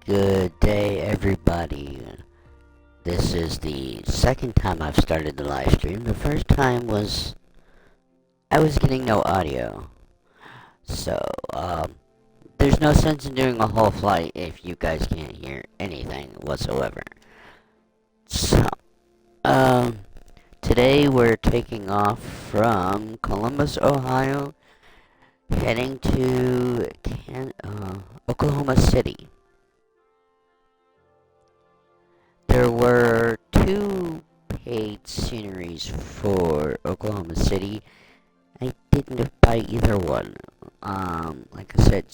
Good day, everybody. This is the second time I've started the live stream. The first time was I was getting no audio. So, there's no sense in doing a whole flight if you guys can't hear anything whatsoever. So, today we're taking off from Columbus, Ohio, heading to Oklahoma City. There were two paid sceneries for Oklahoma City. I didn't buy either one. Like I said,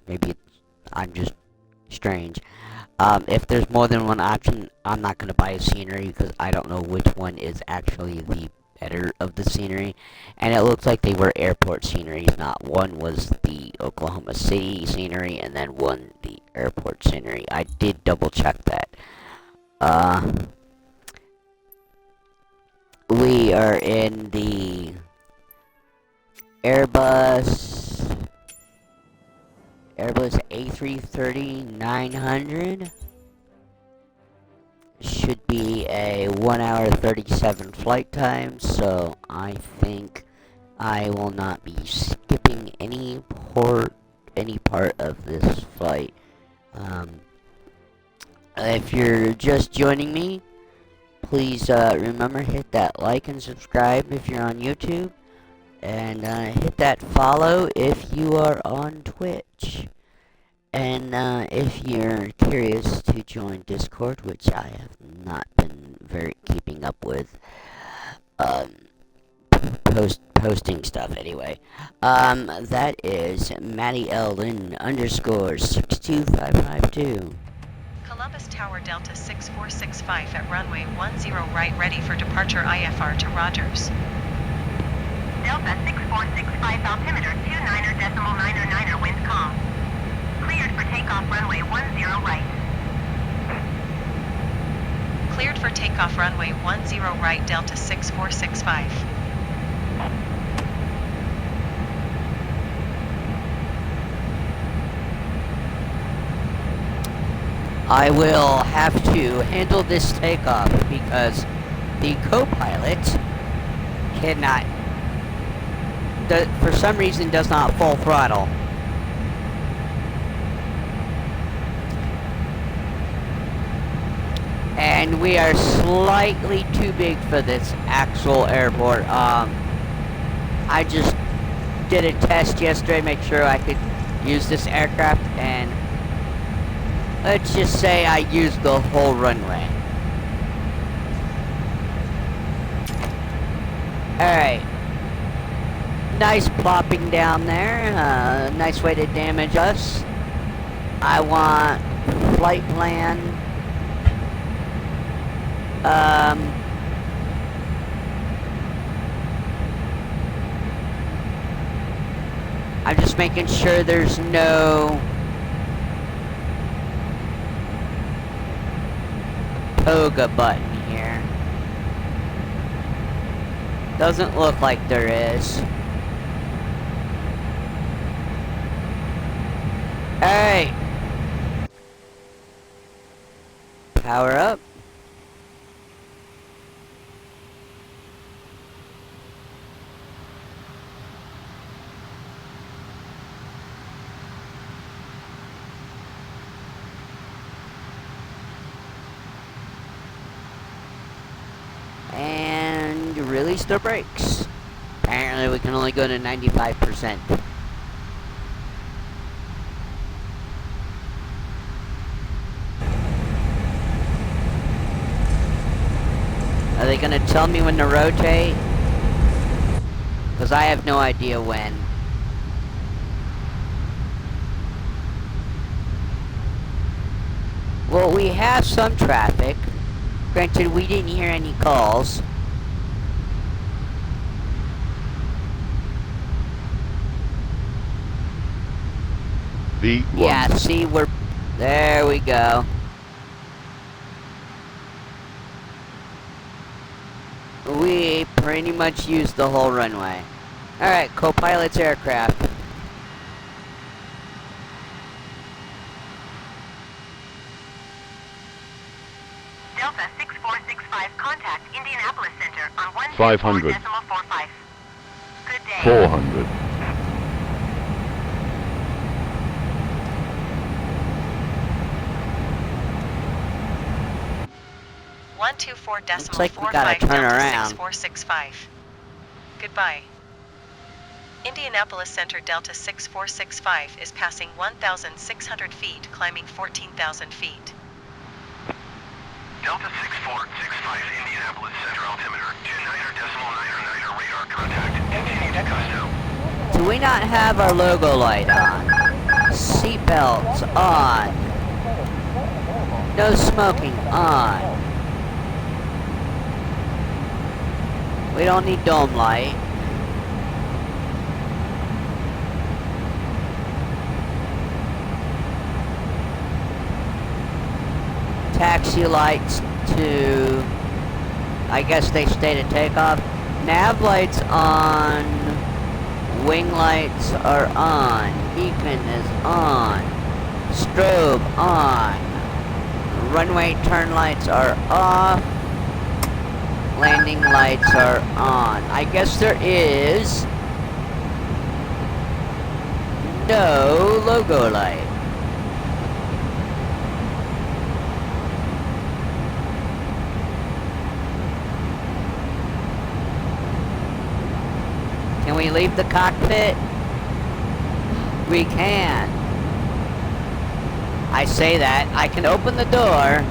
maybe I'm just strange. If there's more than one option, I'm not going to buy a scenery because I don't know which one is actually the better of the scenery. And it looks like they were airport sceneries, not one was the Oklahoma City scenery and then one the airport scenery. I did double check that. We are in the Airbus A330-900. Should be a 1 hour 37 flight time, so I think I will not be skipping any part of this flight. If you're just joining me, please remember hit that like and subscribe if you're on YouTube, and hit that follow if you are on Twitch. And if you're curious to join Discord, which I have not been very keeping up with, posting stuff anyway. That is Maddie Ellen _62552. Columbus Tower Delta 6465 at runway 10 right, ready for departure IFR to Rogers. Delta 6465 altimeter 29.999 winds calm. Cleared for takeoff runway 10 right. Cleared for takeoff runway 10 right, Delta 6465. I will have to handle this takeoff because the co-pilot cannot, for some reason, does not full throttle. And we are slightly too big for this actual airport. I just did a test yesterday, make sure I could use this aircraft, and let's just say I used the whole runway. Alright. Nice plopping down there. Nice way to damage us. I want flight plan. I'm just making sure there's no Toga button here. Doesn't look like there is. Alright. Power up. And release the brakes. Apparently we can only go to 95%. Are they gonna tell me when to rotate? Because I have no idea when. Well, we have some traffic. Granted, we didn't hear any calls. V1. Yeah, see, there we go. We pretty much used the whole runway. Alright, co-pilot's aircraft. 500, 24.45. Good day. 400, 124 Looks decimal like we 45 gotta turn Delta around. 6465. Goodbye. Indianapolis Center Delta 6465 is passing 1,600 feet, climbing 14,000 feet. Delta 6465 Indianapolis Center altimeter 29.999 radar contact. Continue to Gusto. Do we not have our logo light on? Seatbelts on. No smoking on. We don't need dome light. Taxi lights to, I guess they stay to takeoff. Nav lights on. Wing lights are on. Beacon is on. Strobe on. Runway turn lights are off. Landing lights are on. I guess there is no logo light. Can we leave the cockpit? We can. I say that. I can open the door,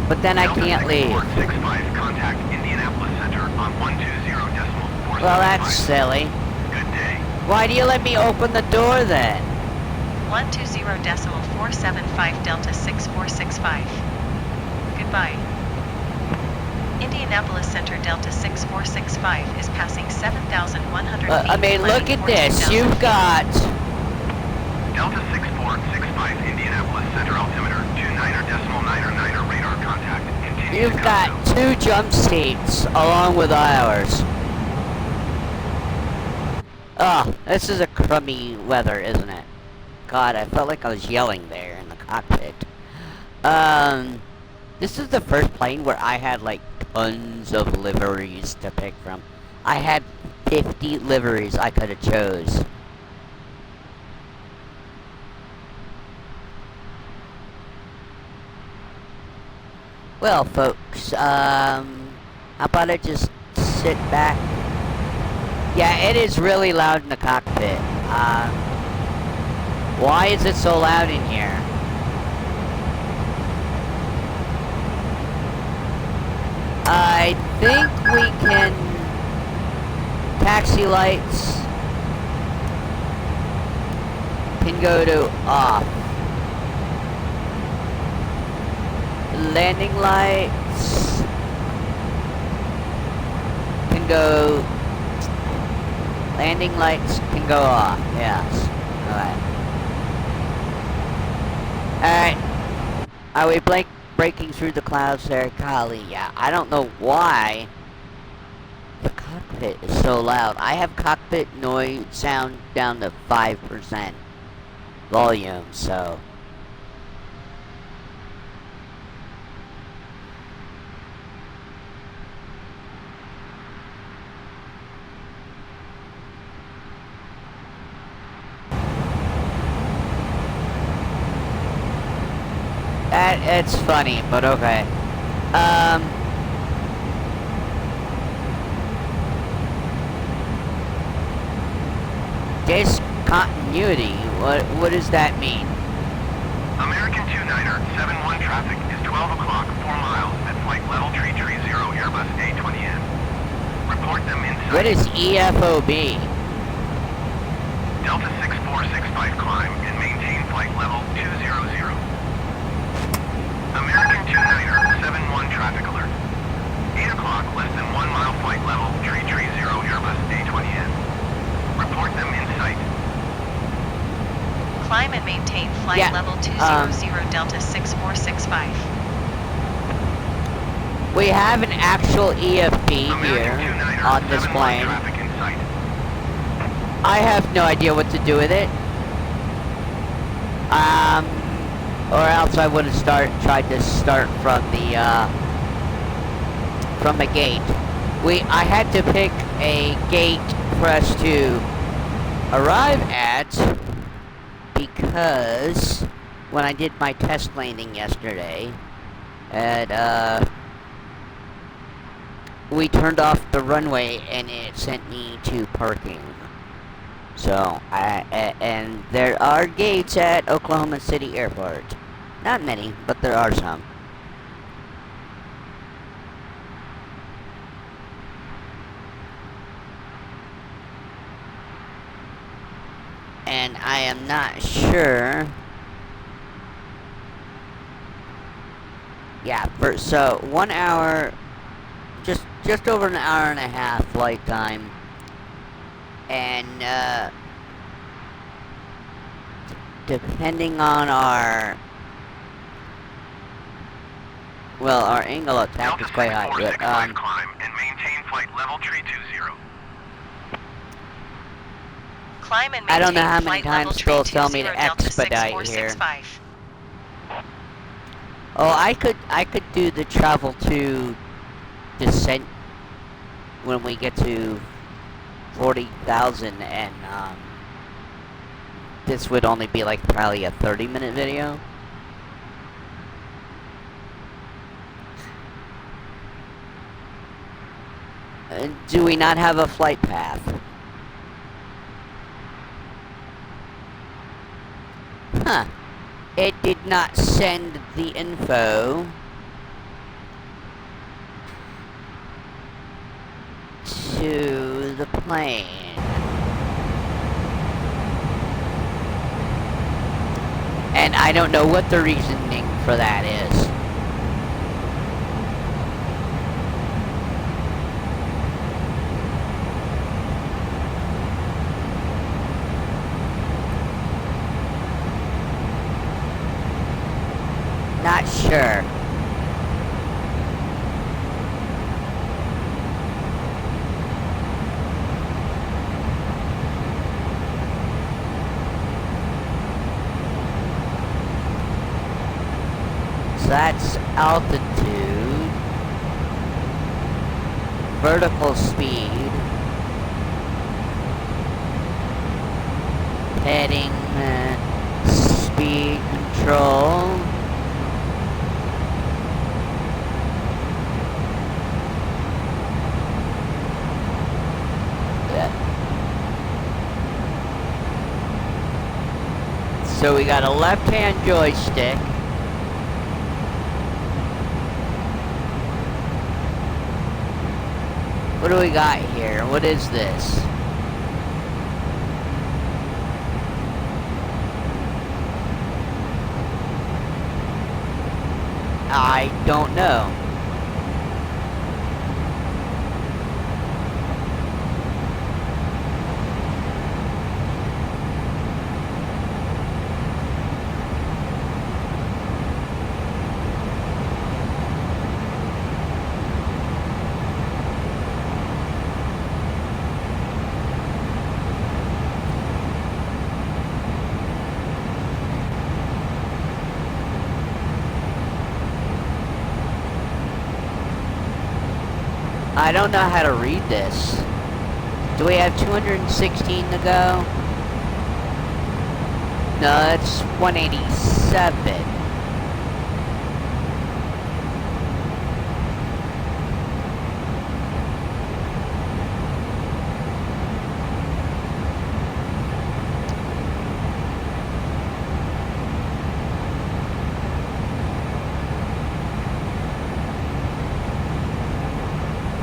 but then I can't leave. 6465 contact Indianapolis Center on 120.475. Well, that's silly. Good day. Why do you let me open the door then? 120 decimal 475 Delta 6465. Goodbye. Indianapolis Center Delta 6465 is passing 7,100 feet. I mean, look climbing at this. 14,000 You've feet. got Delta 6465 Indianapolis Center altimeter 29.999 radar contact. Continue you've to got Gusto. 2 jump seats along with ours. Oh, this is a crummy weather, isn't it? God, I felt like I was yelling there in the cockpit. This is the first plane where I had like tons of liveries to pick from. I had 50 liveries I could have chose. Well, folks, how about I just sit back? Yeah, it is really loud in the cockpit. Why is it so loud in here? I think we can... Taxi lights can go to off. Landing lights can go... Landing lights can go off, yes. Alright. Are we breaking through the clouds there, Kali? Yeah, I don't know why the cockpit is so loud. I have cockpit noise sound down to 5% volume, so... It's funny, but okay. Discontinuity, what does that mean? American 29er 71 traffic is 12 o'clock, 4 miles at flight level 330 Airbus A20N. Report them inside. What is EFOB? Delta 6465 climb and maintain flight level 200. American 29er 71 traffic alert. 8 o'clock, less than 1 mile flight level 330 Airbus A20N. Report them in sight. Climb and maintain flight Yeah, level 200 Delta 6465. We have an actual EFB here American 29er on this 71 plane. traffic in sight. I have no idea what to do with it. Or else I would have tried to start from the from a gate. I had to pick a gate for us to arrive at because when I did my test landing yesterday, we turned off the runway and it sent me to parking. So, and there are gates at Oklahoma City Airport. Not many, but there are some. And I am not sure. Yeah, so 1 hour, just over an hour and a half flight time, and depending on our angle of attack is quite high, but climb and maintain flight level 320. Climb and maintain I don't know how many flight level times they'll tell me 320 to Delta expedite here. 6465. Oh, I could do the travel to descent when we get to 40,000, and this would only be like probably a 30-minute video. Do we not have a flight path? Huh. It did not send the info to the plane. And I don't know what the reasoning for that is. Not sure. So that's altitude, vertical speed, heading, speed control. So we got a left-hand joystick. What do we got here? What is this? I don't know. I don't know how to read this. Do we have 216 to go? No, it's 187.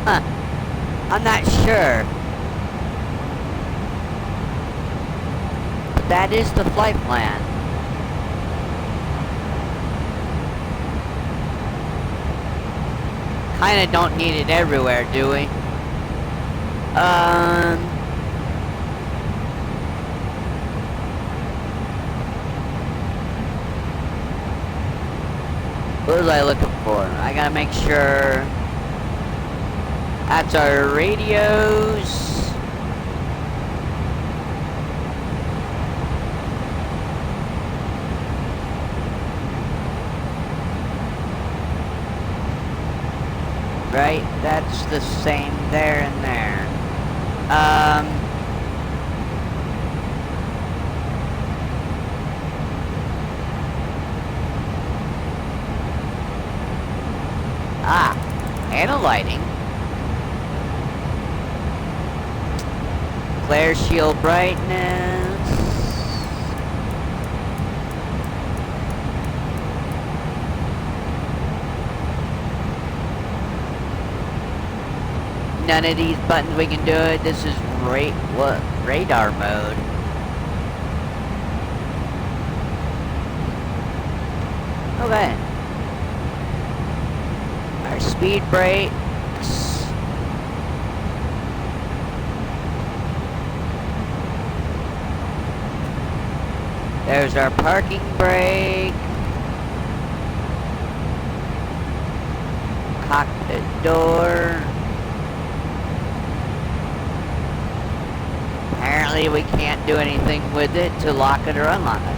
Huh. I'm not sure. But that is the flight plan. Kinda don't need it everywhere, do we? What was I looking for? I gotta make sure. That's our radios. Right, the same there and there. And a lighting. Glare shield brightness. None of these buttons we can do it. This is radar mode. Okay. Our speed brakes. There's our parking brake. Cockpit door. Apparently we can't do anything with it to lock it or unlock it.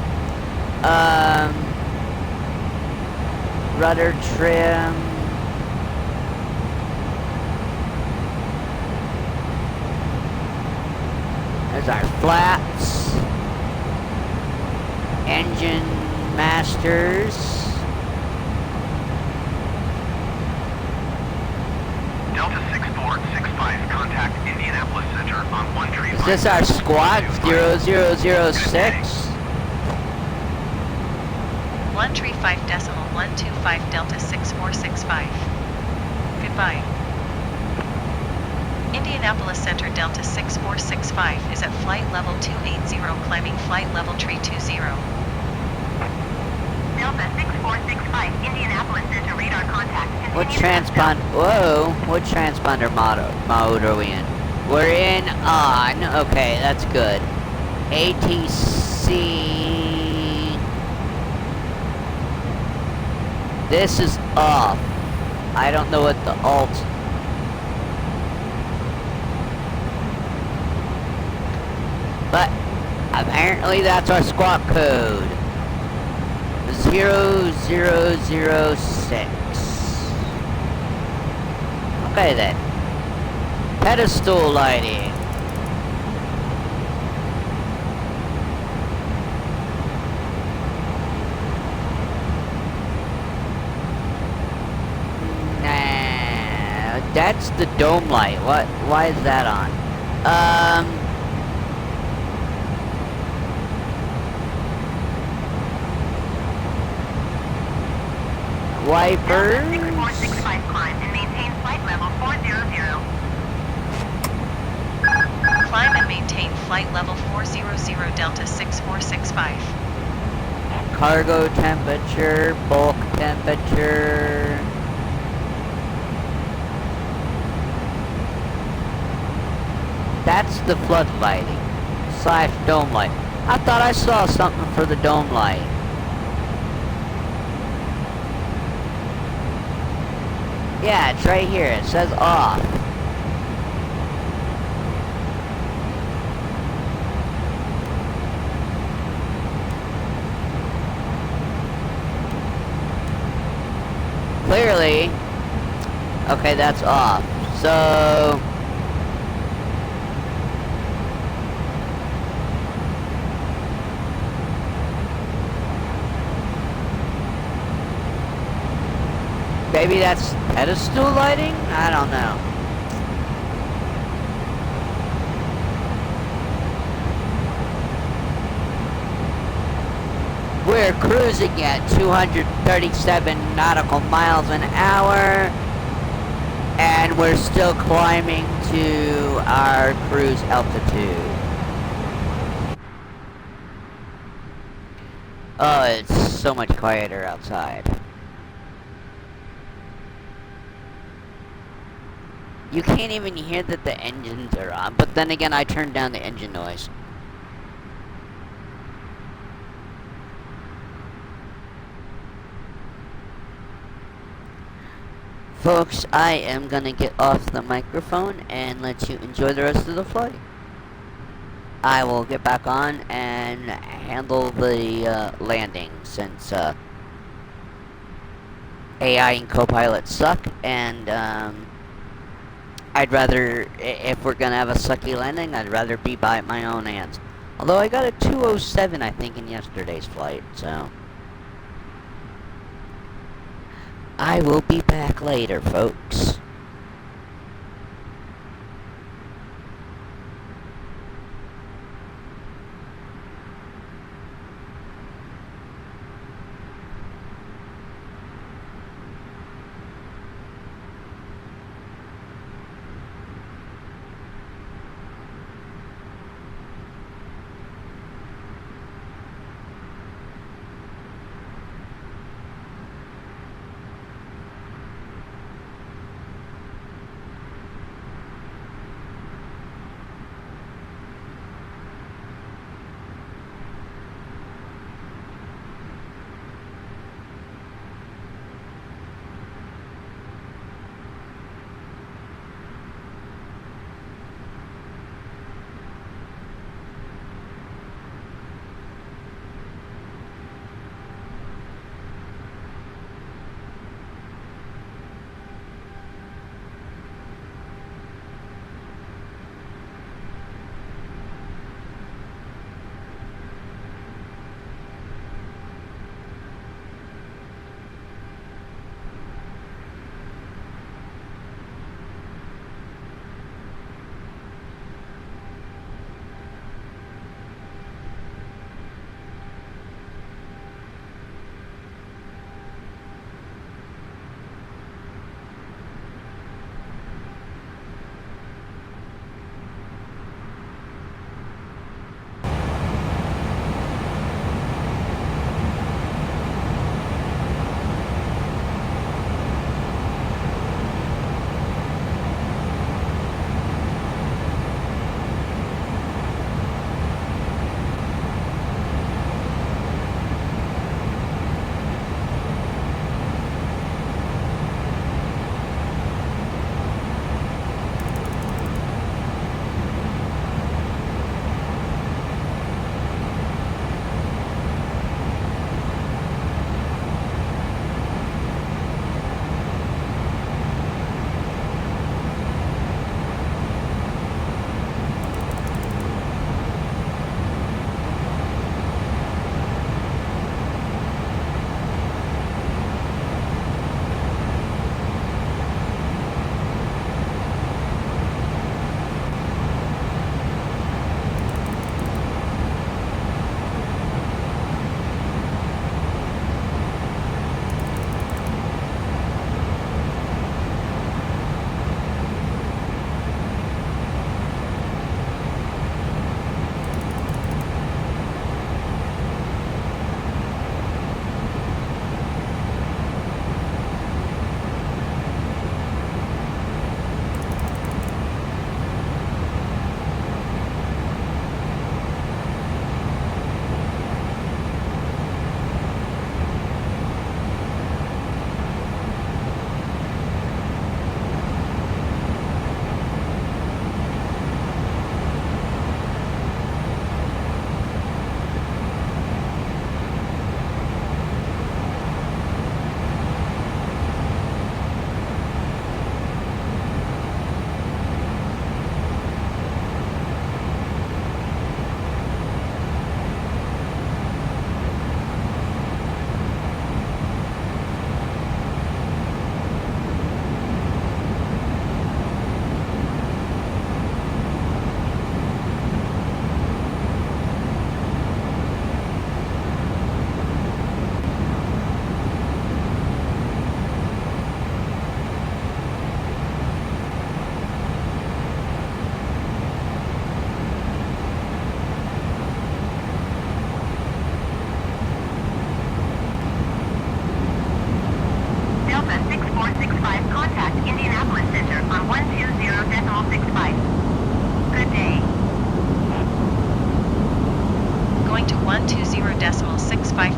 Rudder trim. There's our flaps. Engine masters. Delta 6465, contact Indianapolis Center on 135. Is this our squad? 0006? 135.125 Delta 6465. Goodbye. Indianapolis Center Delta 6465 is at flight level 280, climbing flight level 320. Delta 6465, Indianapolis Center radar contact. What Continue transponder? Whoa! What transponder mode are we in? We're in on. Okay, that's good. ATC. This is off. I don't know what the alt. But apparently that's our squawk code. 0006. Okay then. Pedestal lighting. Nah, that's the dome light. Why is that on? Wiper. Delta 6465, climb and maintain flight level 400. Climb and maintain flight level 400 Delta 6465. Cargo temperature, bulk temperature. That's the flood lighting / dome light. I thought I saw something for the dome light. Yeah, it's right here. It says off. Clearly. Okay, that's off. So maybe that's pedestal lighting? I don't know. We're cruising at 237 nautical miles an hour, and we're still climbing to our cruise altitude. Oh, it's so much quieter outside. You can't even hear that the engines are on, but then again, I turned down the engine noise. Folks, I am gonna get off the microphone and let you enjoy the rest of the flight. I will get back on and handle the landing, since AI and Copilot suck, and I'd rather, if we're gonna have a sucky landing, I'd rather be by my own hands. Although I got a 207, I think, in yesterday's flight, so. I will be back later, folks.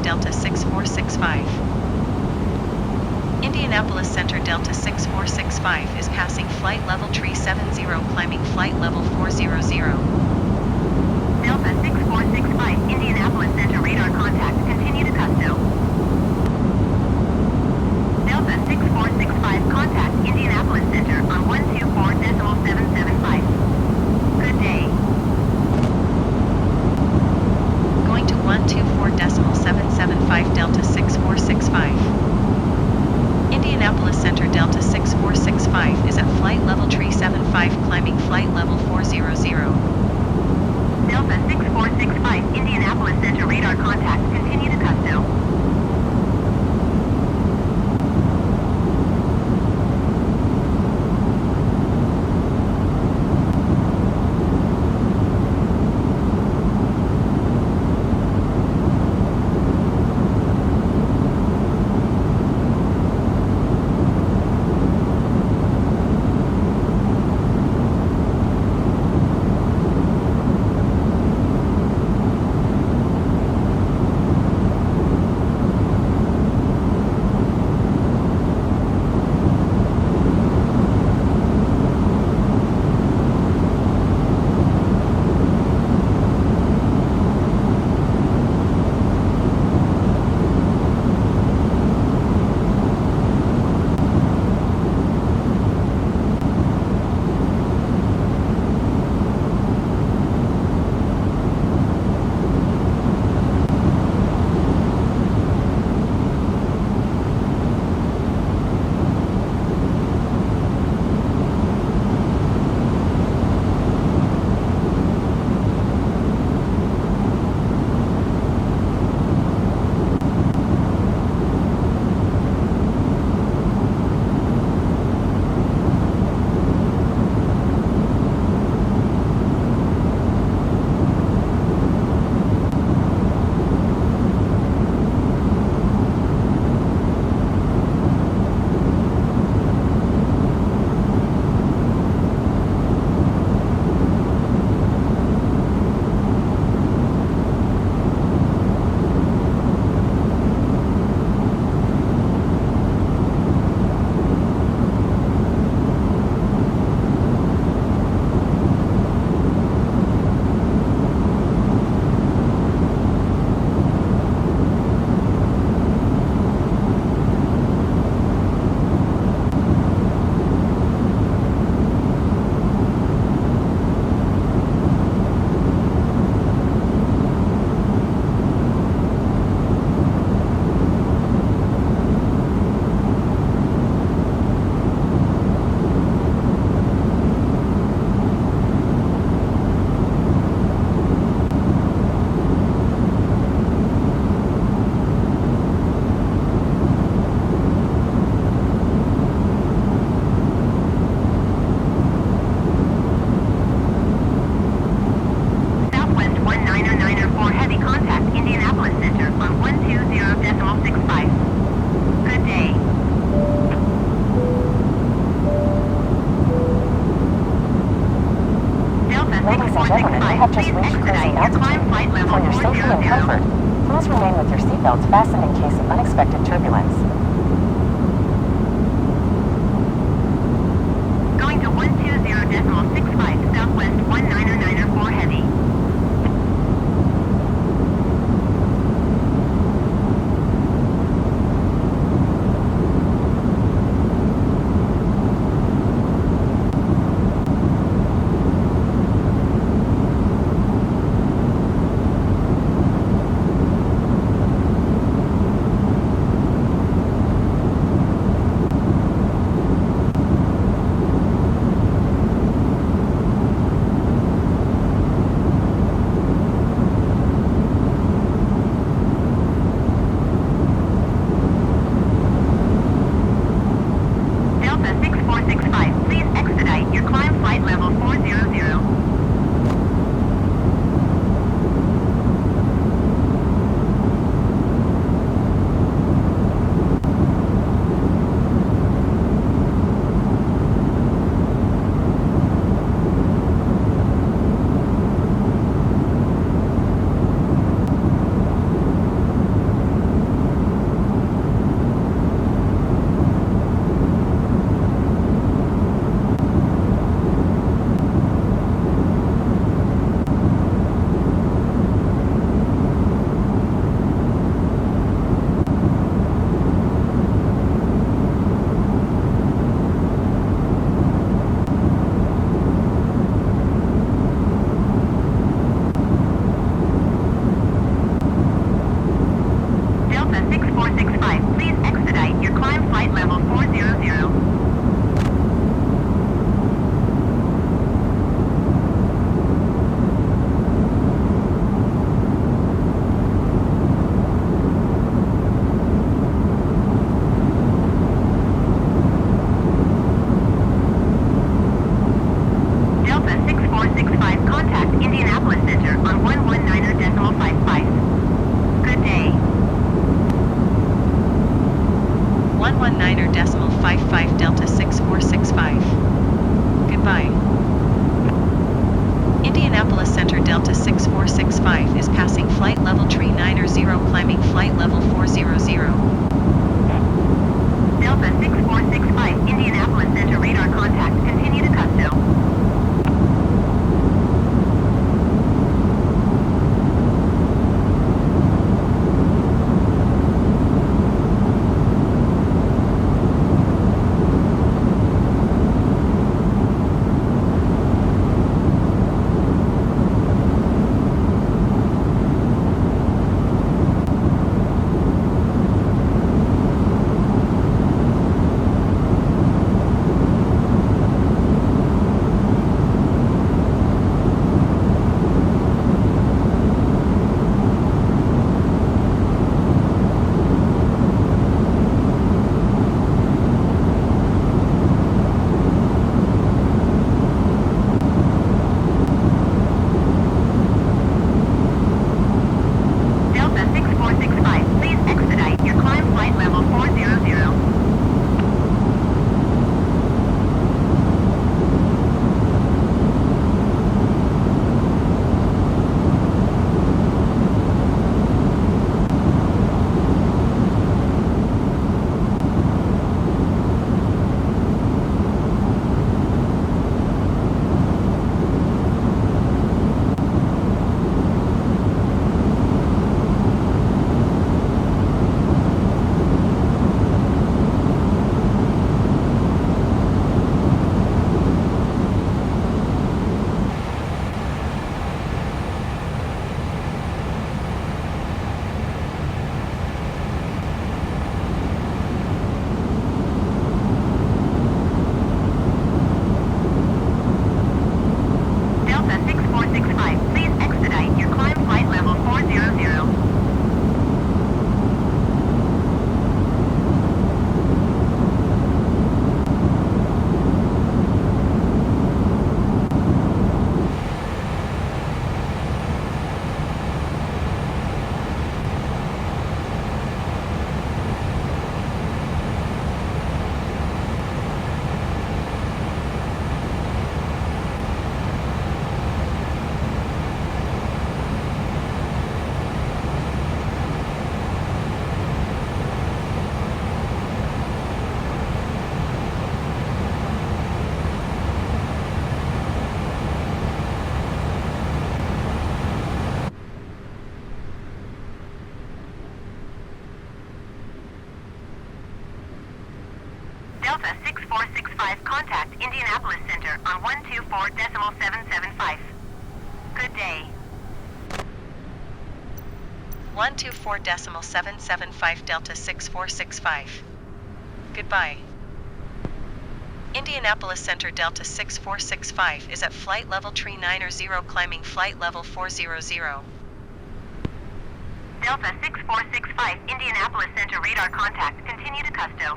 Delta 6465. Indianapolis Center Delta 6465 is passing flight level tree 70 climbing flight level 400. Delta 6465, Indianapolis Center radar contact, continue to Custo. Delta 6465, contact Indianapolis Center on 124.6. Ladies and gentlemen, we have just reached cruising altitude. For your safety and comfort, please remain with your seatbelts fastened in case of unexpected turbulence. Going to 120.65 Southwest 199er4 heavy. Delta 6465, please expedite your climb flight level 400. Delta 6465, please expedite your climb flight level 400. Delta 6465, contact Indianapolis Center on 119.55. Good day. 119.55 Delta 6465. Goodbye. Indianapolis Center Delta 6465 is passing flight level tree 90, climbing flight level 400. Delta 6465, Indianapolis Center radar contact, continue to Cusco. Delta 6465, contact Indianapolis Center on 124.775. Good day. 124.775 Delta 6465. Goodbye. Indianapolis Center Delta 6465 is at flight level 390, climbing flight level 400. Delta 6465, Indianapolis Center radar contact. Continue to Custo.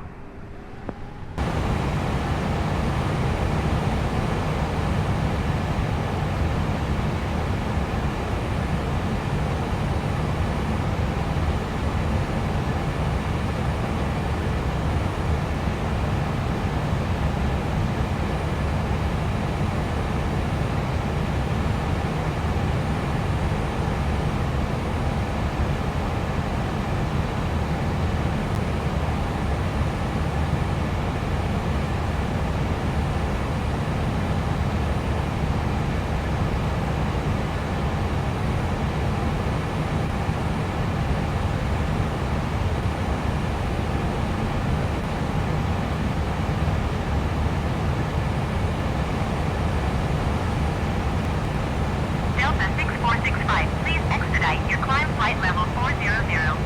Delta 6465, please expedite your climb flight level 400.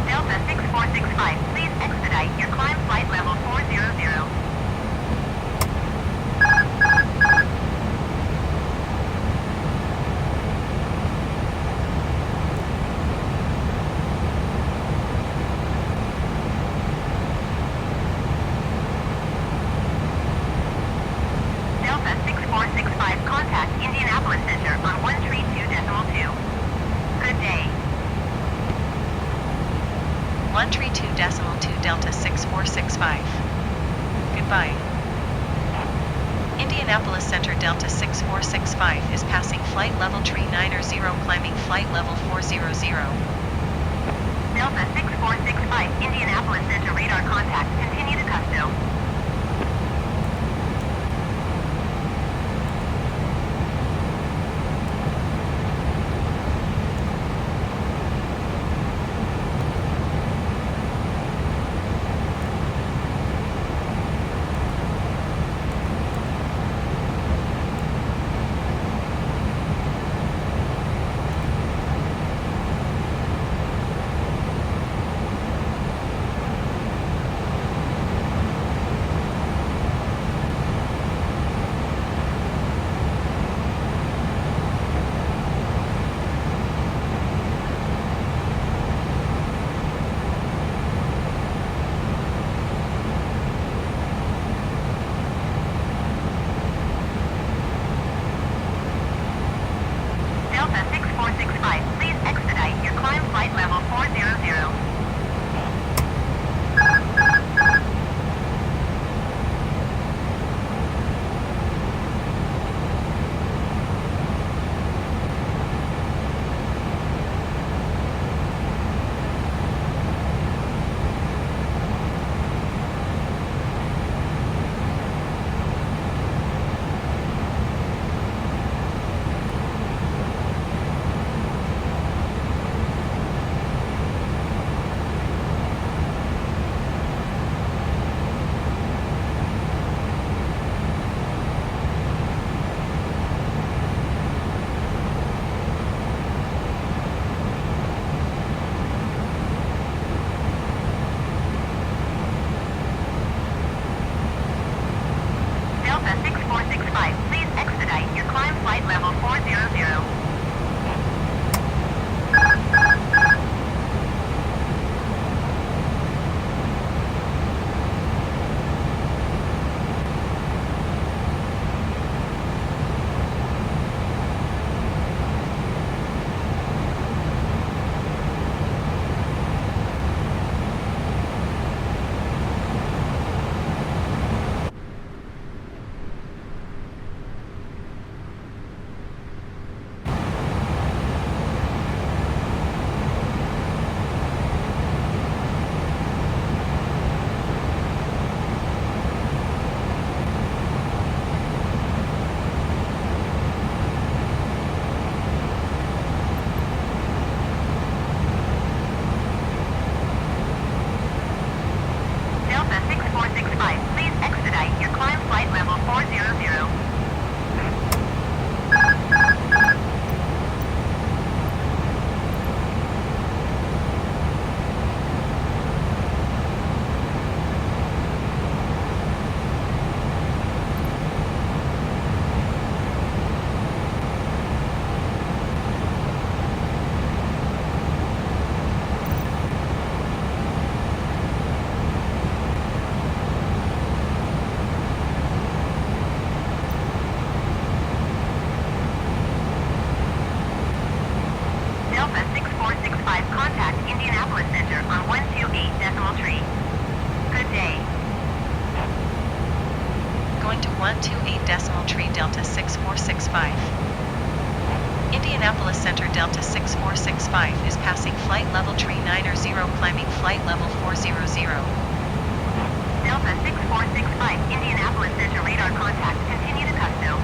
Delta 6465, please expedite your climb flight level 400. Delta 6465, contact Indianapolis Center on 132.2. Good day. 132.2 Delta 6465. Goodbye. Indianapolis Center Delta 6465 is passing flight level 390, climbing flight level 400. Delta 6465, Indianapolis Center radar contact. Continue to Custo. Delta 6465, please expedite your climb flight level 400. Delta 6465, please expedite your climb flight level 400. flight to 128.3 Delta 6465. Indianapolis Center Delta 6465 is passing flight level 390, climbing flight level 400. Delta 6465, Indianapolis Center radar contact. Continue to Custo.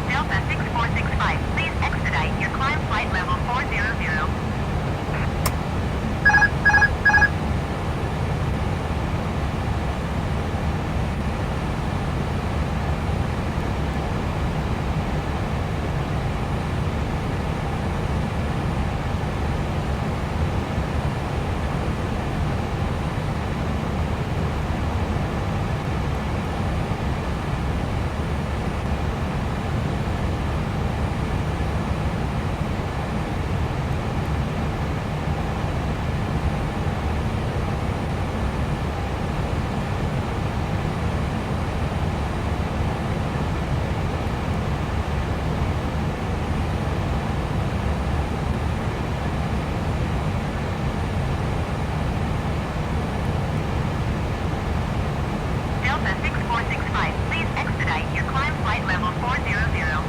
Delta 6465, please expedite your climb flight level 400. Delta 6465, please expedite your climb flight level 400.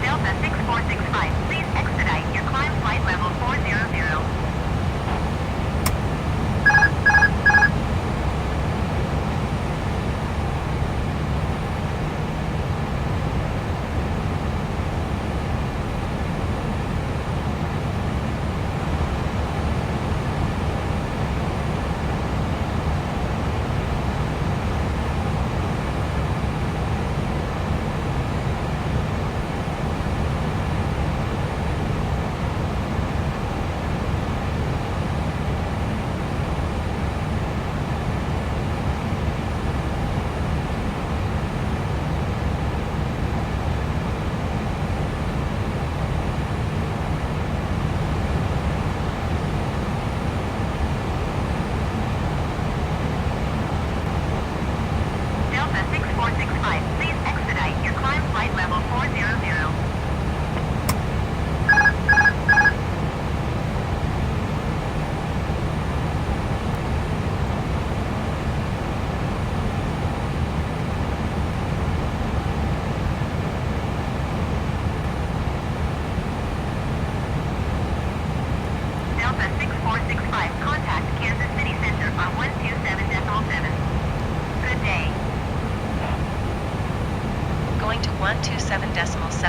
Delta 6465, please expedite your climb flight level 400.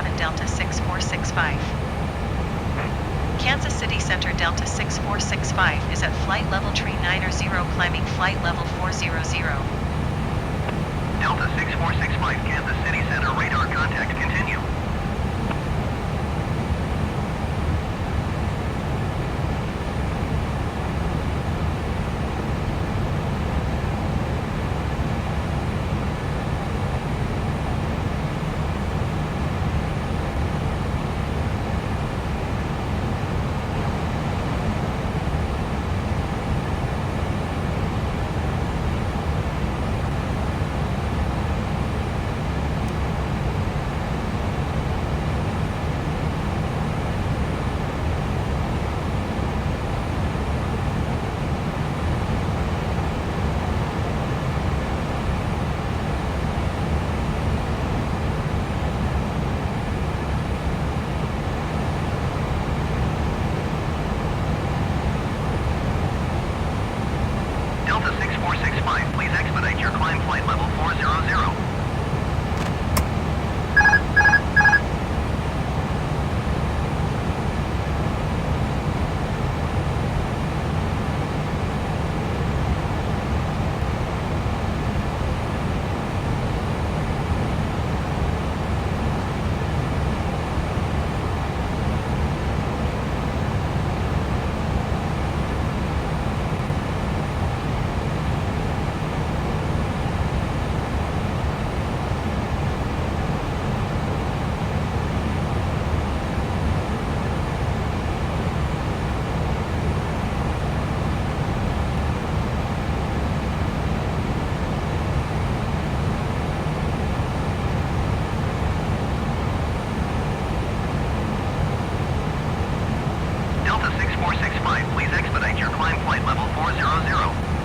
7 Delta 6465. Kansas City Center Delta 6465 is at flight level tree 90 climbing flight level 400. Delta 6465, Kansas City Center, radar contact, continue. Delta 6465, please expedite your climb flight level 400. Delta 6465, please expedite your climb flight level 400.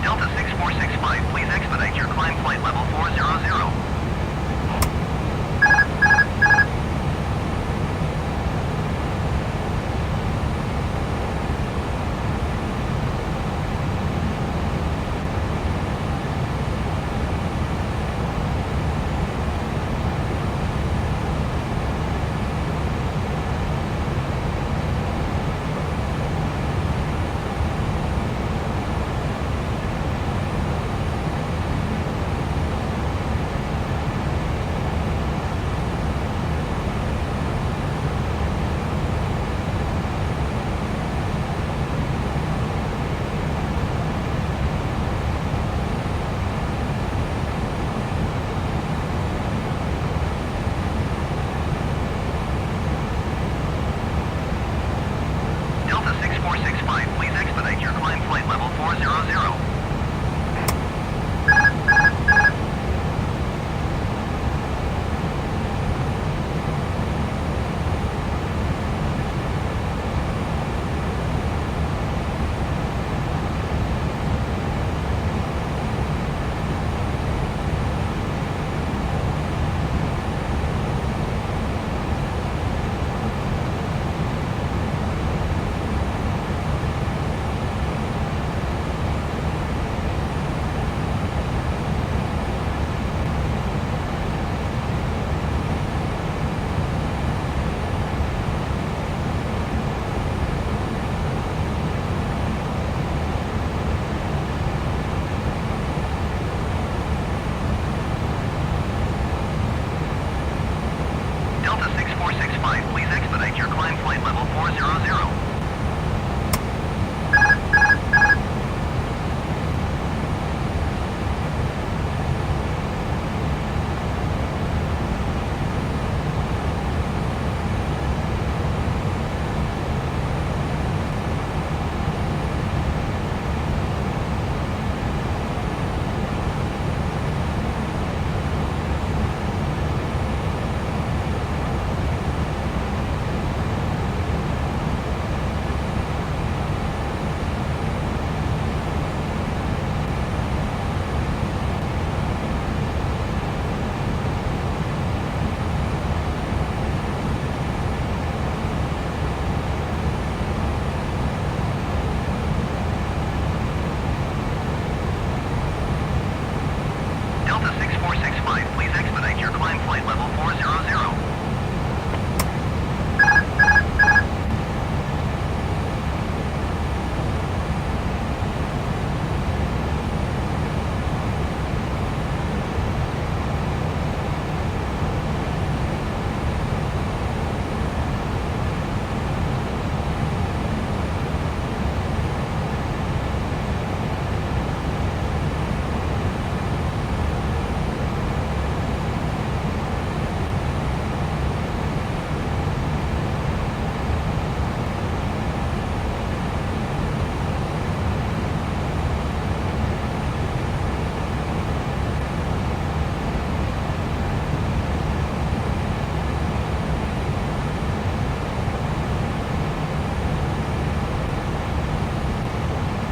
Delta 6465, please expedite your climb flight level 400. your climb flight level 400.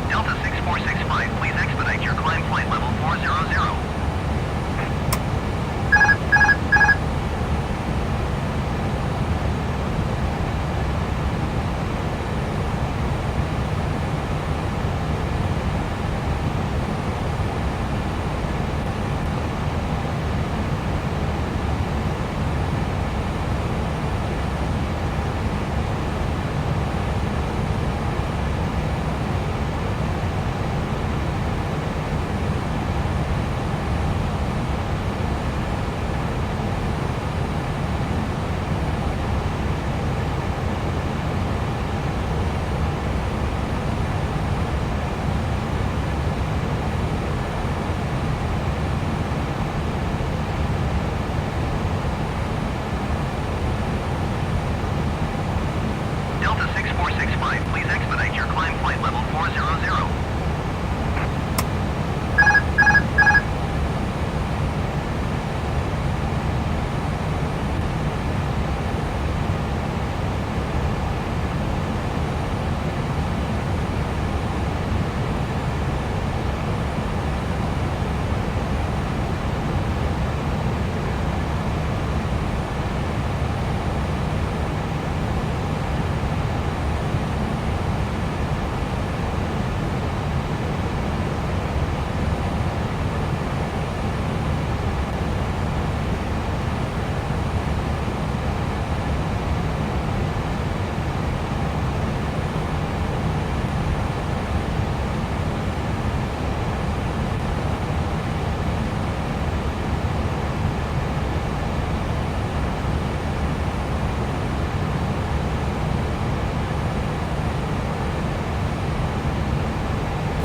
Delta 6465, please expedite your climb flight level 400. Delta 6465, please expedite your climb flight level 400.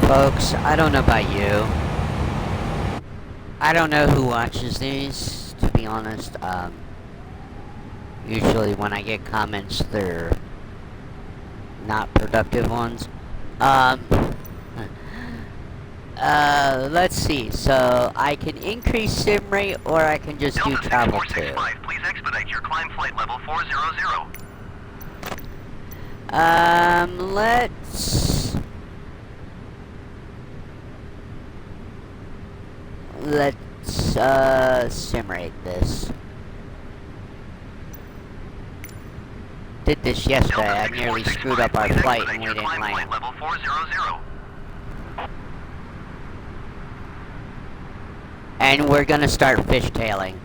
Folks, I don't know about you. I don't know who watches these, to be honest. Usually when I get comments, they're not productive ones. Let's see. So, I can increase sim rate, or I can just do Delta travel too. 6465, please expedite your climb flight level 400. Let's sim rate this. Did this yesterday. I nearly screwed up our flight and we didn't land. Level 400. And we're gonna start fishtailing.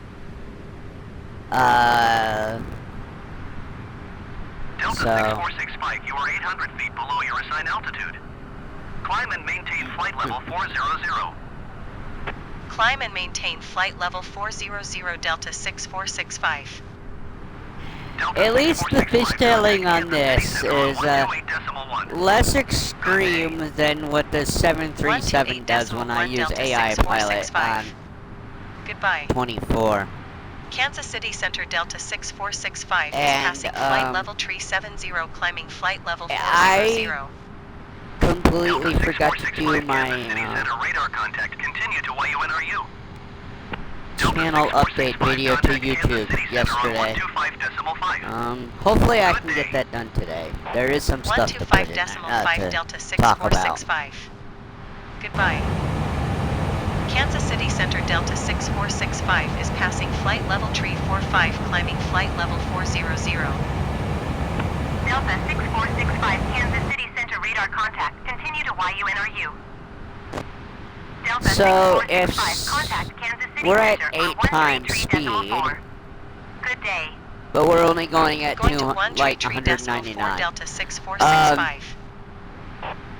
Delta So 6465, you are 800 feet below your assigned altitude. Climb and maintain flight level 400. Climb and maintain flight level 400 Delta 6465. Delta at least the 6465, fishtailing on contact this Center is 128.1. less extreme than what the 737 does when I 128.1 use Delta AI pilot 6465. on Goodbye. 24. Kansas City Center Delta 6465 is And, passing flight level tree 70, climbing flight level 400. I completely Delta forgot to 6465, do my Kansas City Center radar contact. Continue to YUNRU. channel update video to YouTube yesterday. Hopefully I can get that done today. There is some stuff to put in there, 125.5 Delta to talk about. 6465. Goodbye. Kansas City Center Delta 6465 is passing flight level tree 45, climbing flight level 400. Delta 6465, Kansas City Center radar contact. Continue to YUNRU. Delta So, 6465, contact Kansas City City we're at Center on 8 times 133.4. speed, Good day. but we're only going at Going to like 133.4 199. Delta 6465.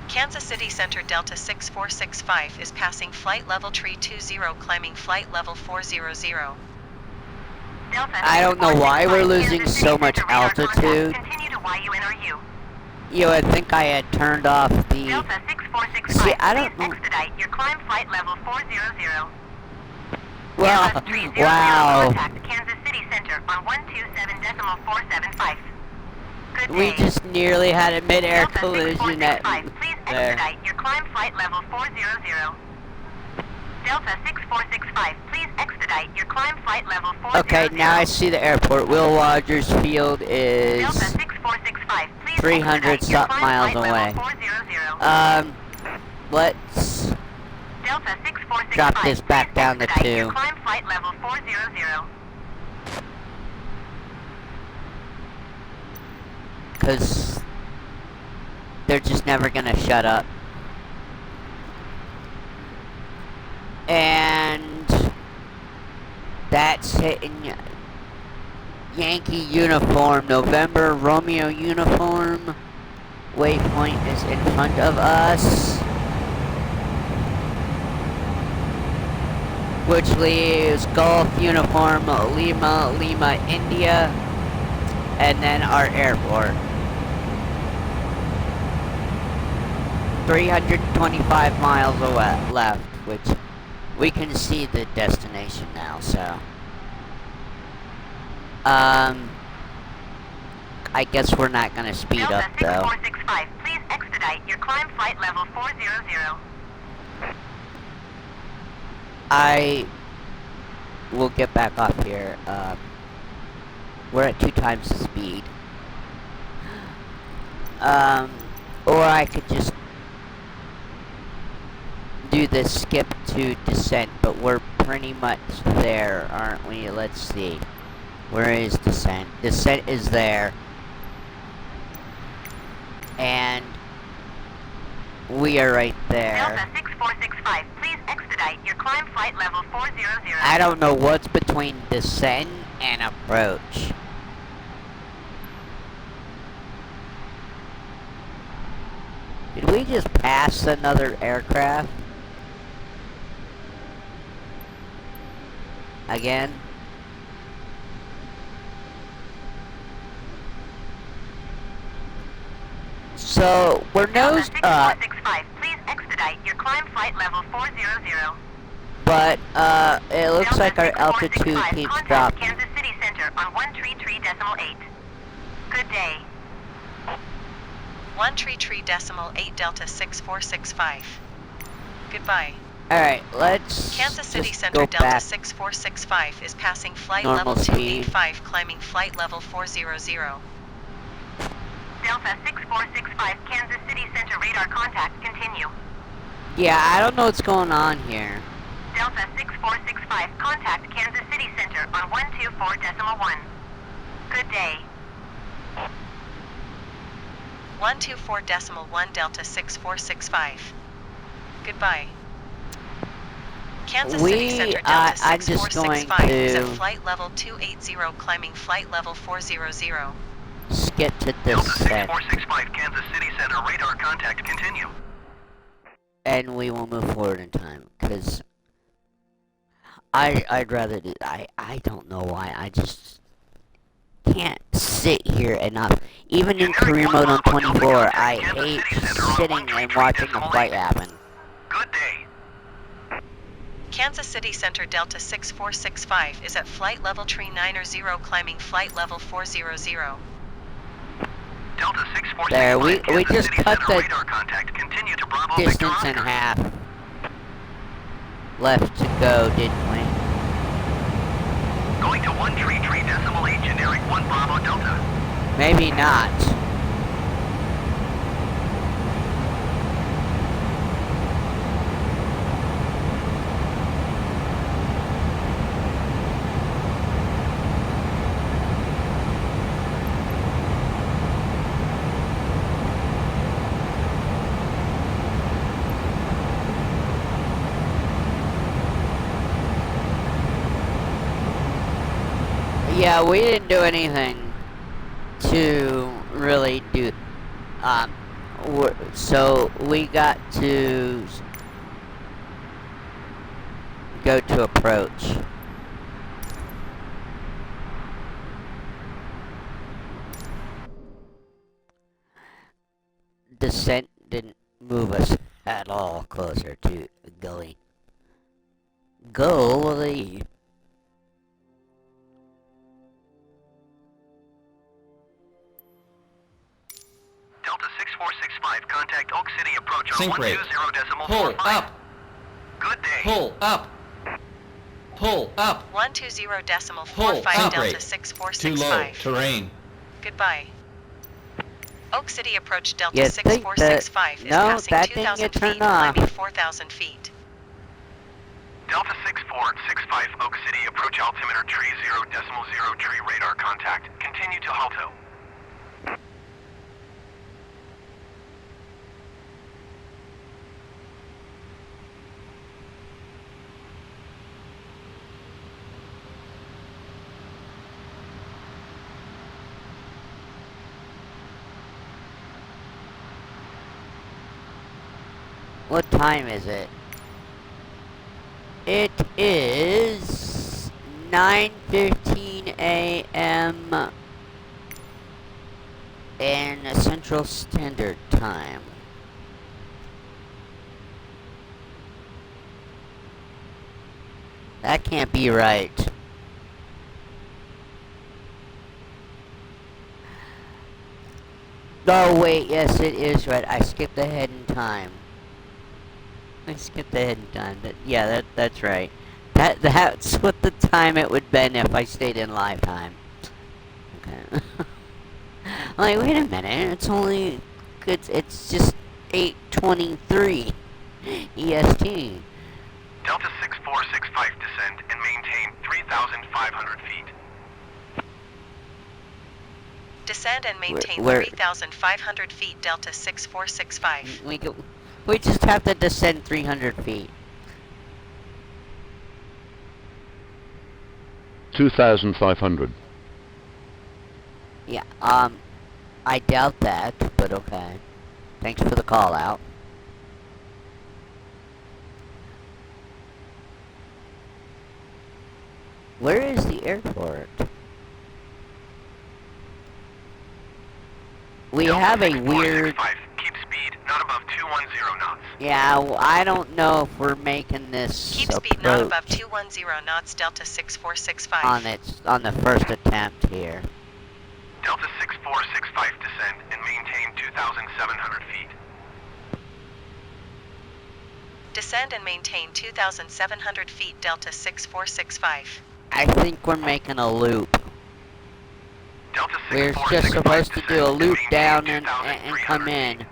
Kansas City Center Delta 6465 is passing flight level tree 20 climbing flight level 400. Delta I don't know why we're 645, losing Kansas so City much Center radar contact. altitude. Continue to YUNRU. I think I had turned off the... Delta 6465, See, I don't please know. expedite your climb flight level 400. Well, Airbus 300 wow. contact Kansas City Center on 127.475. Good We day. just nearly had a mid-air Delta collision at 6465, please there. expedite your climb flight level 400. Delta 6465, please expedite your climb flight level 400. Okay, now I see the airport. Will Rogers Field is Delta 6465, please 300 expedite your something climb miles flight away. level 400. Let's Delta 6465, drop this back please down to expedite your 2. climb flight level 400. Because they're just never gonna shut up. And that's hitting Yankee uniform, November Romeo uniform. Waypoint is in front of us, which leaves Golf uniform, Lima, Lima, India, and then our airport. 325 miles away left, which we can see the destination now, so. I guess we're not gonna speed Delta up though. 6465, please expedite your climb flight level 400. I will get back off here. We're at 2 times the speed. Or I could just do the skip to descent, but we're pretty much there, aren't we? Let's see. Where is descent? Descent is there. And we are right there. Delta 6465, please expedite your climb flight level 400. I don't know what's between descent and approach. Did we just pass another aircraft? Again? So, we're nose Delta up, 6465, please expedite your climb flight level 400. but it looks Delta like our altitude 6465, keeps contact dropping. Kansas City Center on 133.8. Good day. 133.8 Delta 6465. Goodbye. Alright, let's Kansas City just Center go Delta back. 6465 is passing flight Normal level speed. 285 climbing flight level 400. Delta 6465, Kansas City Center radar contact, continue. Yeah, I don't know what's going on here. Delta 6465, contact Kansas City Center on 124.1. Good day. 124.1 Delta 6465. Goodbye. Kansas City Center Delta I'm just going 6465 is at to flight level 280 climbing flight level 400. skip to Delta descent, 6465, Kansas City Center radar contact. Continue. and we will move forward in time, because I'd rather do, I don't know why, I just can't sit here enough. Even in career mode on 24, I hate sitting and watching a flight happen. Good day. Kansas City Center Delta 6465 is at flight level tree 90 climbing flight level 400. Delta 6465, There, we Kansas just City cut Center the radar contact. Continue to Bravo distance Victor in Oscar. half left to go, didn't we? Going to 133.8 generic 1 Bravo Delta. Maybe not. Yeah, we didn't do anything to really do. Um, so we got to go to approach. Descent didn't move us at all closer to Gully. Gully. Delta 6465, contact Oak City approach on Sync rate. 120.45. Pull up. Good day. Pull up. Pull up. 120.45 Pull up. Delta Rate. Too low. 6465. Terrain. Goodbye. Oak City approach Delta You think 6465 that- is no, passing that didn't 2,000 get turned feet, off. climbing 4,000 feet. Delta 6465, Oak City approach altimeter tree 0.0 tree radar contact. Continue to Halto. What time is it? It is 9:15 a.m. in Central Standard Time. That can't be right. Oh wait, yes it is right. I skipped ahead in time. I skipped ahead in time. Yeah, that's right. That's what the time it would been if I stayed in live time. Okay. I'm like, wait a minute. It's just 8:23 EST. Delta 6465, descend and maintain 3,500 feet. Descend and maintain Where- 3,500 feet Delta 6465. We just have to descend 300 feet. 2,500. Yeah. I doubt that, but okay. Thanks for the call out. Where is the airport? We Delta have a weird... 6465, keep speed not above 210 knots. Yeah, I don't know if we're making this Keep speed not above approach 210 knots Delta 6465. on the first attempt here. Delta 6465, descend and maintain 2,700 feet. Descend and maintain 2,700 feet Delta 6465. I think we're making a loop. Delta We're 6465, just supposed to do a descend loop maintain down and 2,300 come feet. in.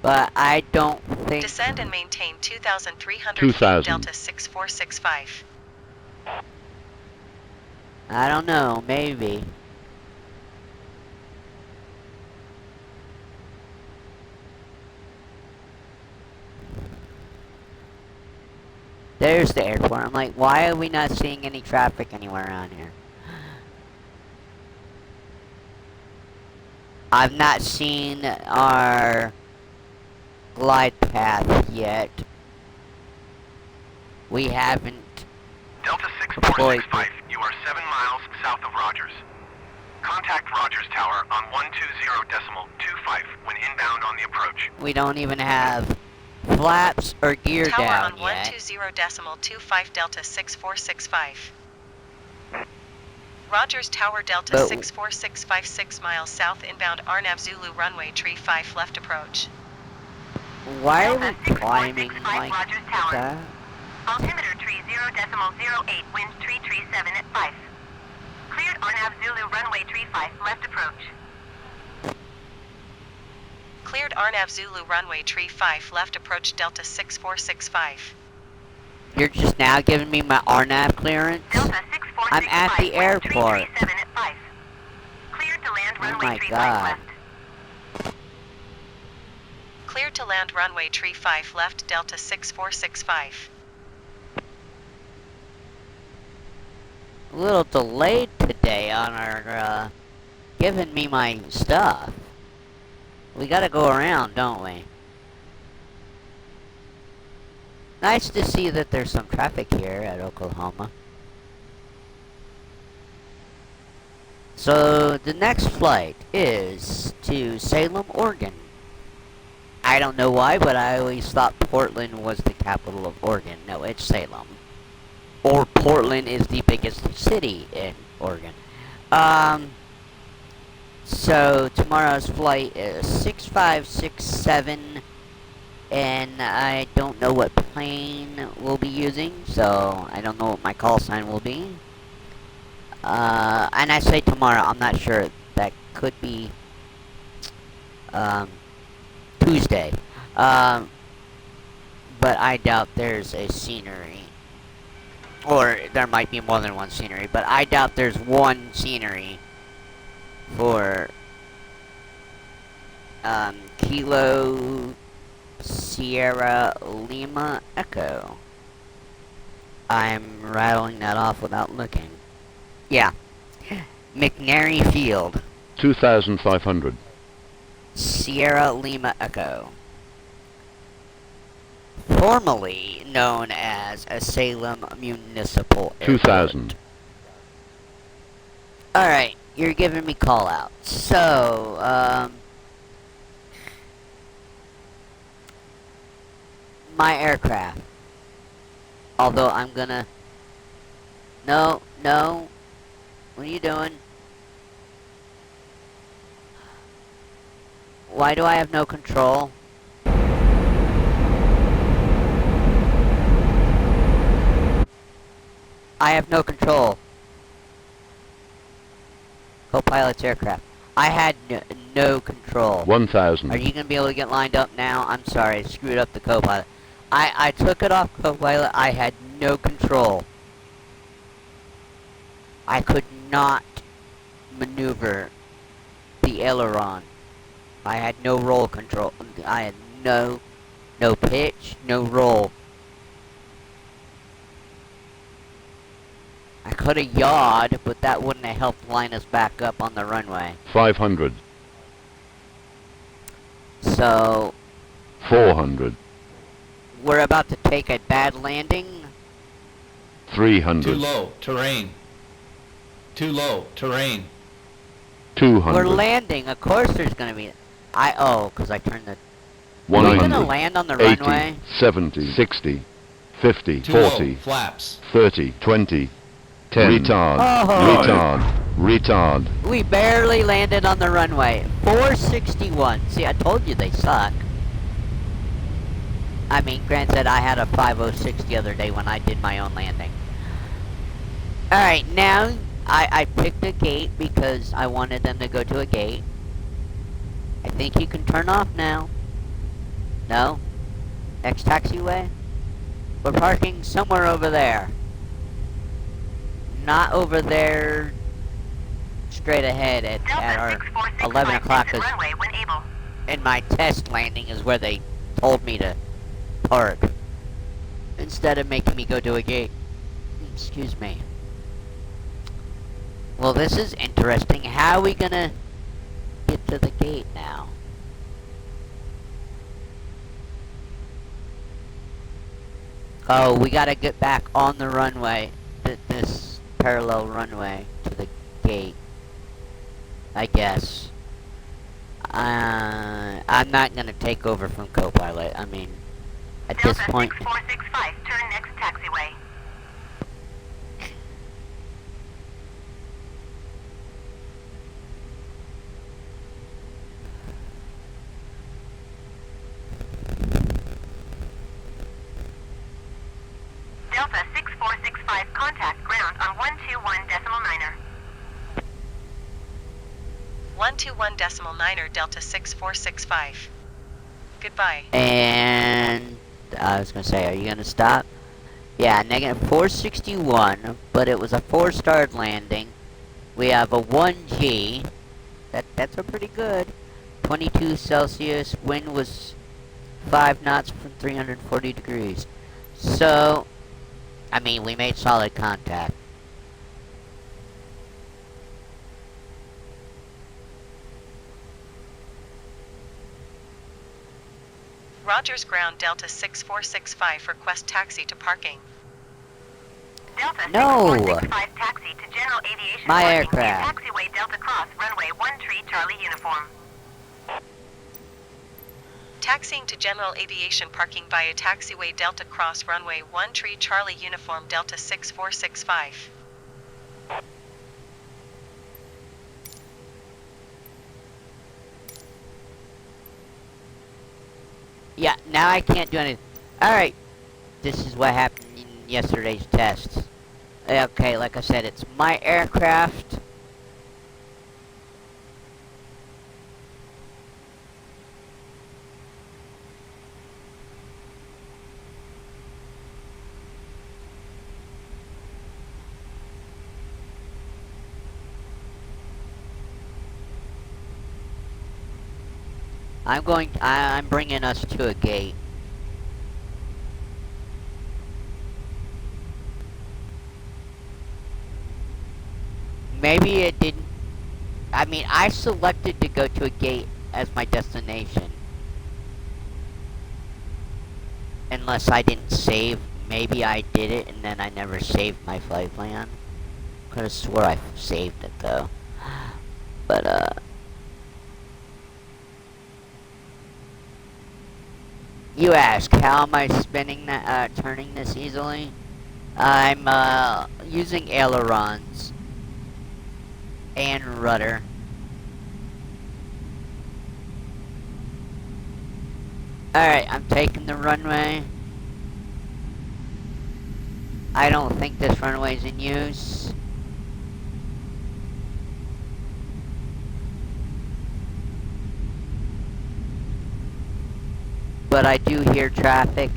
But I don't think... Descend and maintain 2,300 2,000. feet Delta 6465. I don't know, maybe. There's the airport. I'm like, why are we not seeing any traffic anywhere around here? I've not seen our glide path yet. We haven't. Delta Deployed. 6465, you are 7 miles south of Rogers. Contact Rogers Tower on 120.25 when inbound on the approach. We don't even have flaps or gear Tower down on yet. 120.25 Delta 6465. Rogers Tower Delta But- 64656 6 miles south inbound Arnav Zulu runway tree 5 left approach. Why are Delta we climbing 6465 like Rogers Tower. that? Altimeter tree 0.08, wind tree 7 at 5. Cleared Arnav Zulu runway tree 5, left approach. Cleared Arnav Zulu runway tree 5 left approach Delta 6465. You're just now giving me my RNAV clearance? Delta 6465, I'm at the wind tree airport. 7 at 5. Cleared to land Oh runway my tree God. 5 left. Cleared to land runway tree 5 left Delta 6465. a little delayed today on our, giving me my stuff. We gotta go around, don't we? Nice to see that there's some traffic here at Oklahoma. So, the next flight is to Salem, Oregon. I don't know why, but I always thought Portland was the capital of Oregon. No, it's Salem. Or Portland is the biggest city in Oregon. So tomorrow's flight is 6567, and I don't know what plane we'll be using, so I don't know what my call sign will be. And I say tomorrow, I'm not sure. That could be Tuesday. But I doubt there's a scenery. Or there might be more than one scenery, but I doubt there's one scenery for Kilo Sierra Lima Echo. I'm rattling that off without looking. Yeah. McNary Field. 2,500. Sierra Lima Echo. Formerly known as a Salem Municipal Airport. 2,000. Alright, you're giving me call out. So, my aircraft. Although I'm gonna... No. What are you doing? Why do I have no control? I have no control. Co-pilot's aircraft. I had no control. 1,000. Are you going to be able to get lined up now? I'm sorry, I screwed up the co-pilot. I took it off co-pilot. I had no control. I could not maneuver the aileron. I had no roll control. I had no pitch, no roll. I could have yawed, but that wouldn't have helped line us back up on the runway. 500. So, 400. we're about to take a bad landing. 300. Too low. Terrain. Too low. Terrain. 200. We're landing. Of course there's going to be... because I turned the... Are we 100. going to land on the 80, runway? 70, 60, 50, Too 40, low. Flaps. 30, 20, 10. Retard. Oh. Retard. We barely landed on the runway. 461. See, I told you they suck. I mean, granted, I had a 506 the other day when I did my own landing. Alright, now I picked a gate because I wanted them to go to a gate. I think you can turn off now. No? Next taxiway? We're parking somewhere over there. Not over there straight ahead at our 11 o'clock, because in my test landing is where they told me to park instead of making me go to a gate. Excuse me. Well, this is interesting. How are we gonna get to the gate now? Oh, we gotta get back on the runway. This parallel runway to the gate. I guess. I'm not gonna take over from co-pilot. I mean, at this point... 6465, turn next taxiway. Delta 6465, contact ground on 121.9er. 121.9er Delta 6465. Goodbye. And I was gonna say, are you gonna stop? Yeah, negative 461, but it was a 4-star landing. We have a 1G. That's a pretty good. 22 Celsius. Wind was 5 knots from 340 degrees. So, I mean, we made solid contact. Rogers Ground Delta 6465 request taxi to parking. Delta No. 6465 taxi to General Aviation My parking aircraft. via taxiway Delta Cross, runway 13 Charlie uniform. Taxiing to General Aviation parking via taxiway Delta Cross, runway 13 Charlie uniform Delta 6465. Yeah, now I can't do anything. Alright, this is what happened in yesterday's tests. Okay, like I said, it's my aircraft. I'm bringing us to a gate. Maybe it didn't, I mean, I selected to go to a gate as my destination. Unless I didn't save, maybe I did it and then I never saved my flight plan. Could have swore I saved it though. But, you ask, how am I spinning that, turning this easily? I'm, using ailerons and rudder. Alright, I'm taking the runway. I don't think this runway's in use. But I do hear traffic.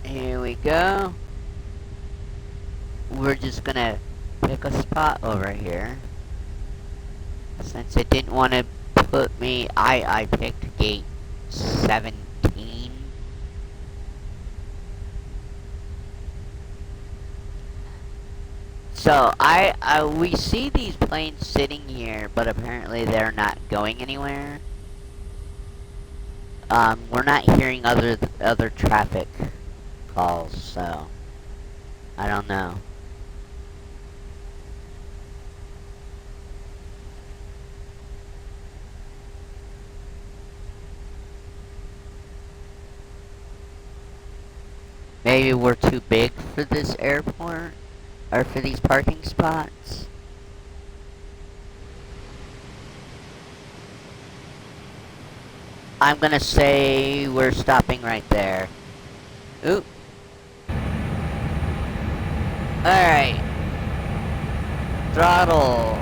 Here we go. We're just gonna pick a spot over here. Since it didn't want to put me, I picked gate 17. So we see these planes sitting here, but apparently they're not going anywhere. We're not hearing other traffic calls, so I don't know. Maybe we're too big for this airport, or for these parking spots. I'm gonna say we're stopping right there. Oop. Alright. Throttle.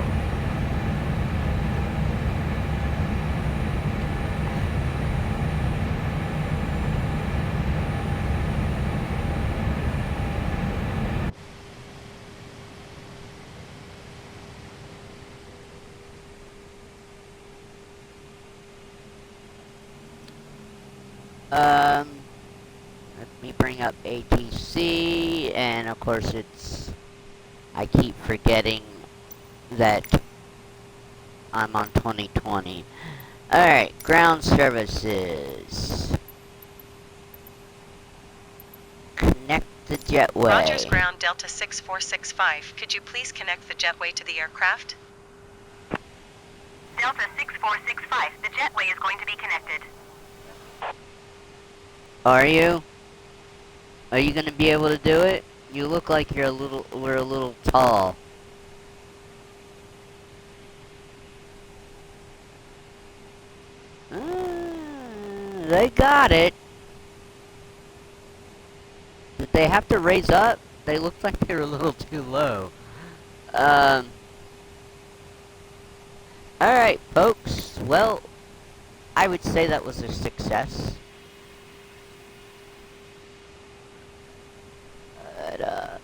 Let me bring up ATC, and of course I keep forgetting that I'm on 2020. Alright, ground services. Connect the jetway. Rogers Ground Delta 6465, could you please connect the jetway to the aircraft? Delta 6465, the jetway is going to be connected. Are you? Are you gonna be able to do it? You look like we're a little tall. They got it. Did they have to raise up? They looked like they were a little too low. Alright, folks. Well, I would say that was a success.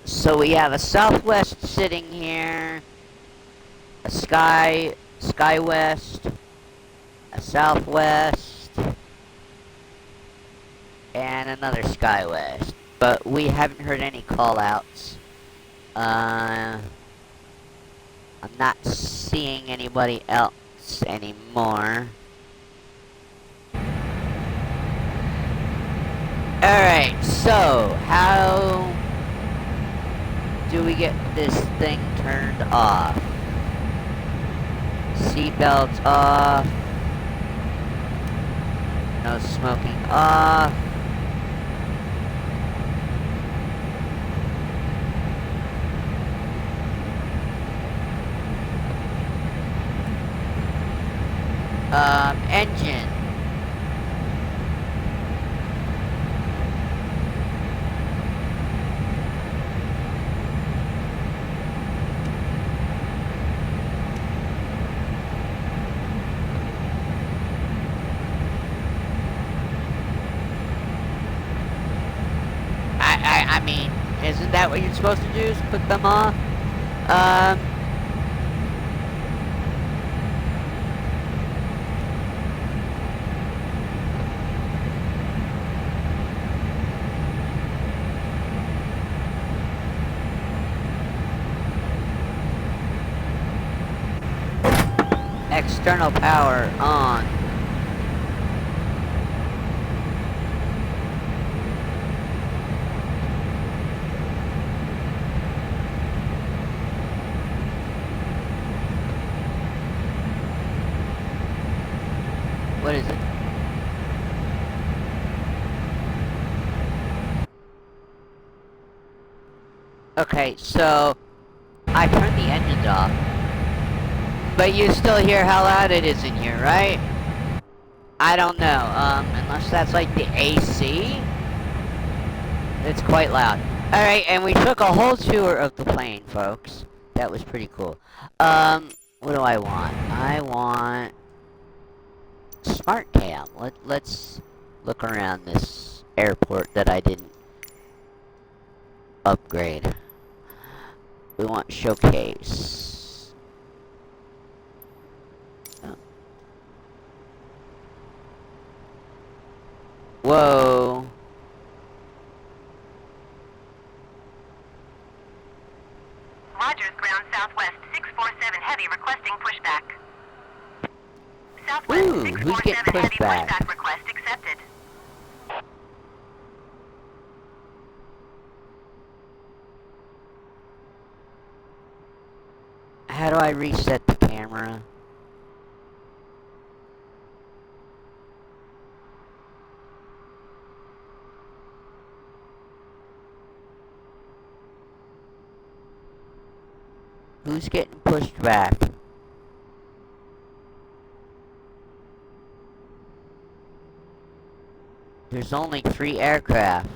So we have a southwest sitting here, a skywest, a southwest, and another skywest. But we haven't heard any call-outs. I'm not seeing anybody else anymore. Alright, so how do we get this thing turned off? Seatbelts off. No smoking off. Engine. I mean, isn't that what you're supposed to do, is put them off? External power on. What is it? Okay, so I turned the engines off. But you still hear how loud it is in here, right? I don't know, unless that's like the AC. It's quite loud. Alright, and we took a whole tour of the plane, folks. That was pretty cool. What do I want? I want Smart Cam. Let's look around this airport that I didn't upgrade. We want Showcase. Whoa. Rogers, ground southwest 647 heavy requesting pushback. Southwest Ooh, who's 647 getting heavy pushed back? pushback request accepted. How do I reset the camera? Who's getting pushed back? There's only 3 aircraft.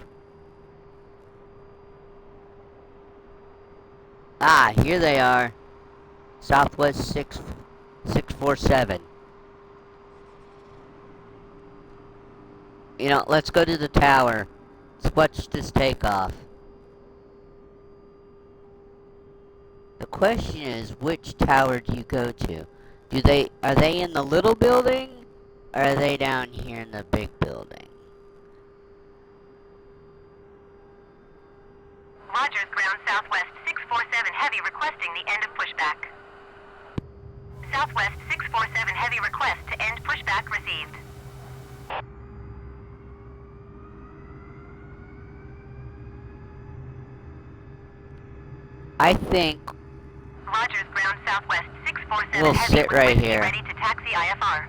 Ah, here they are. Southwest 647. You know, let's go to the tower. Let's watch this takeoff. The question is, which tower do you go to? Are they in the little building? Or are they down here in the big building? Rogers, ground southwest 647 heavy requesting the end of pushback. Southwest 647 heavy request to end pushback received. I think Rogers, ground southwest 647 we'll heavy sit right requesting here. ready to taxi IFR.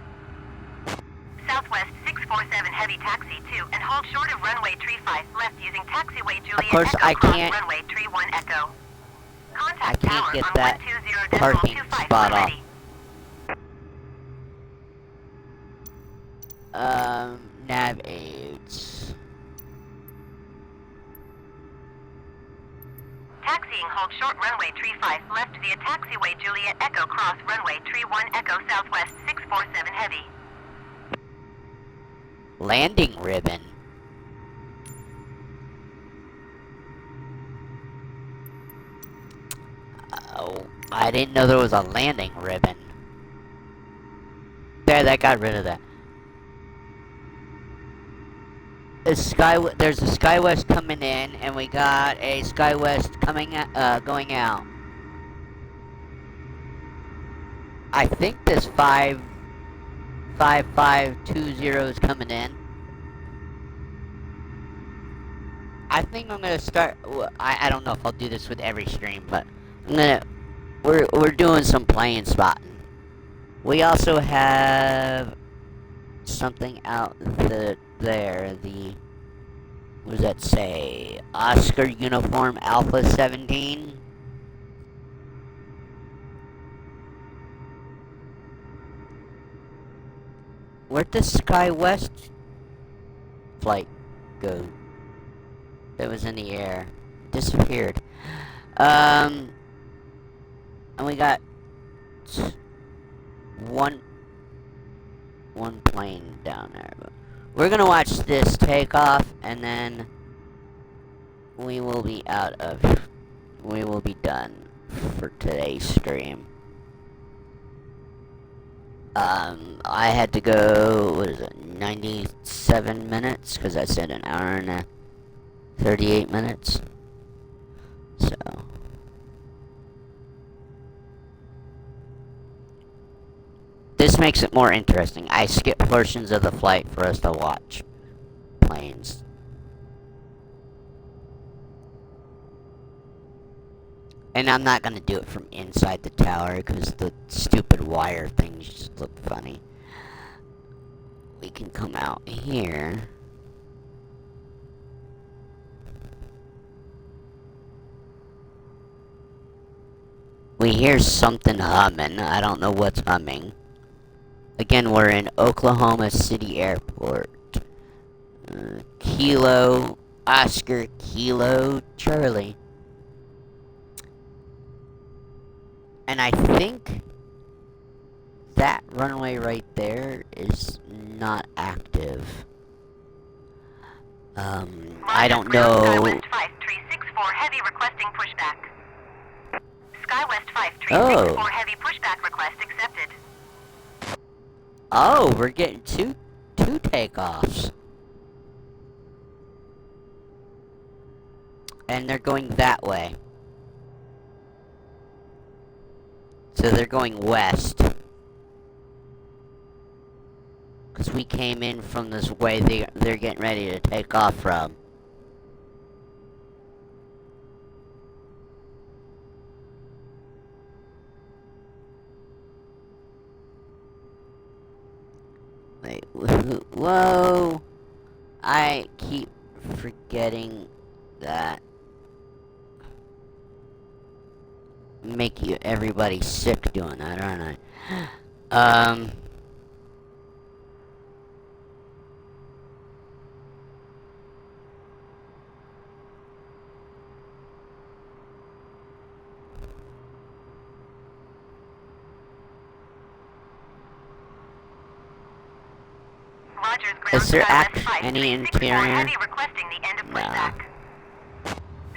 Southwest 647 heavy taxi 2 and hold short of runway tree 5 left using taxiway Juliet course, Echo I cross can't- runway tree 1 Echo. Contact I can't tower get on that 120.25 parking spot when off. ready. Nav aids. Taxi Taxiing, hold short runway tree 5 left via taxiway Juliet Echo cross runway tree 1 Echo southwest 647 heavy. Landing ribbon. Oh, I didn't know there was a landing ribbon. There, that got rid of that. There's a SkyWest coming in, and we got a SkyWest going out. I think this 55520 is coming in. I think I'm gonna start. I don't know if I'll do this with every stream, but we're doing some plane spotting. We also have something out there. What does that say? Oscar Uniform Alpha 17. Where'd the SkyWest flight go? That was in the air. Disappeared. And we got one plane down there. We're gonna watch this take off, and then we will be done for today's stream. I had to go, what is it, 97 minutes, because I said an hour and 38 minutes. So this makes it more interesting. I skip portions of the flight for us to watch planes. And I'm not gonna do it from inside the tower because the stupid wire things just look funny. We can come out here. We hear something humming. I don't know what's humming. Again, we're in Oklahoma City Airport. Kilo, Oscar, Kilo, Charlie. And I think that runway right there is not active. I don't know. SkyWest 5364 heavy requesting pushback. SkyWest 5364 heavy pushback request accepted. Oh, we're getting two takeoffs. And they're going that way. So they're going west. Because we came in from this way they're getting ready to take off from. Wait, whoa! I keep forgetting that. Make everybody sick doing that, aren't I? Rogers, Is there SkyWest any 5364 interior? heavy requesting the end of pushback.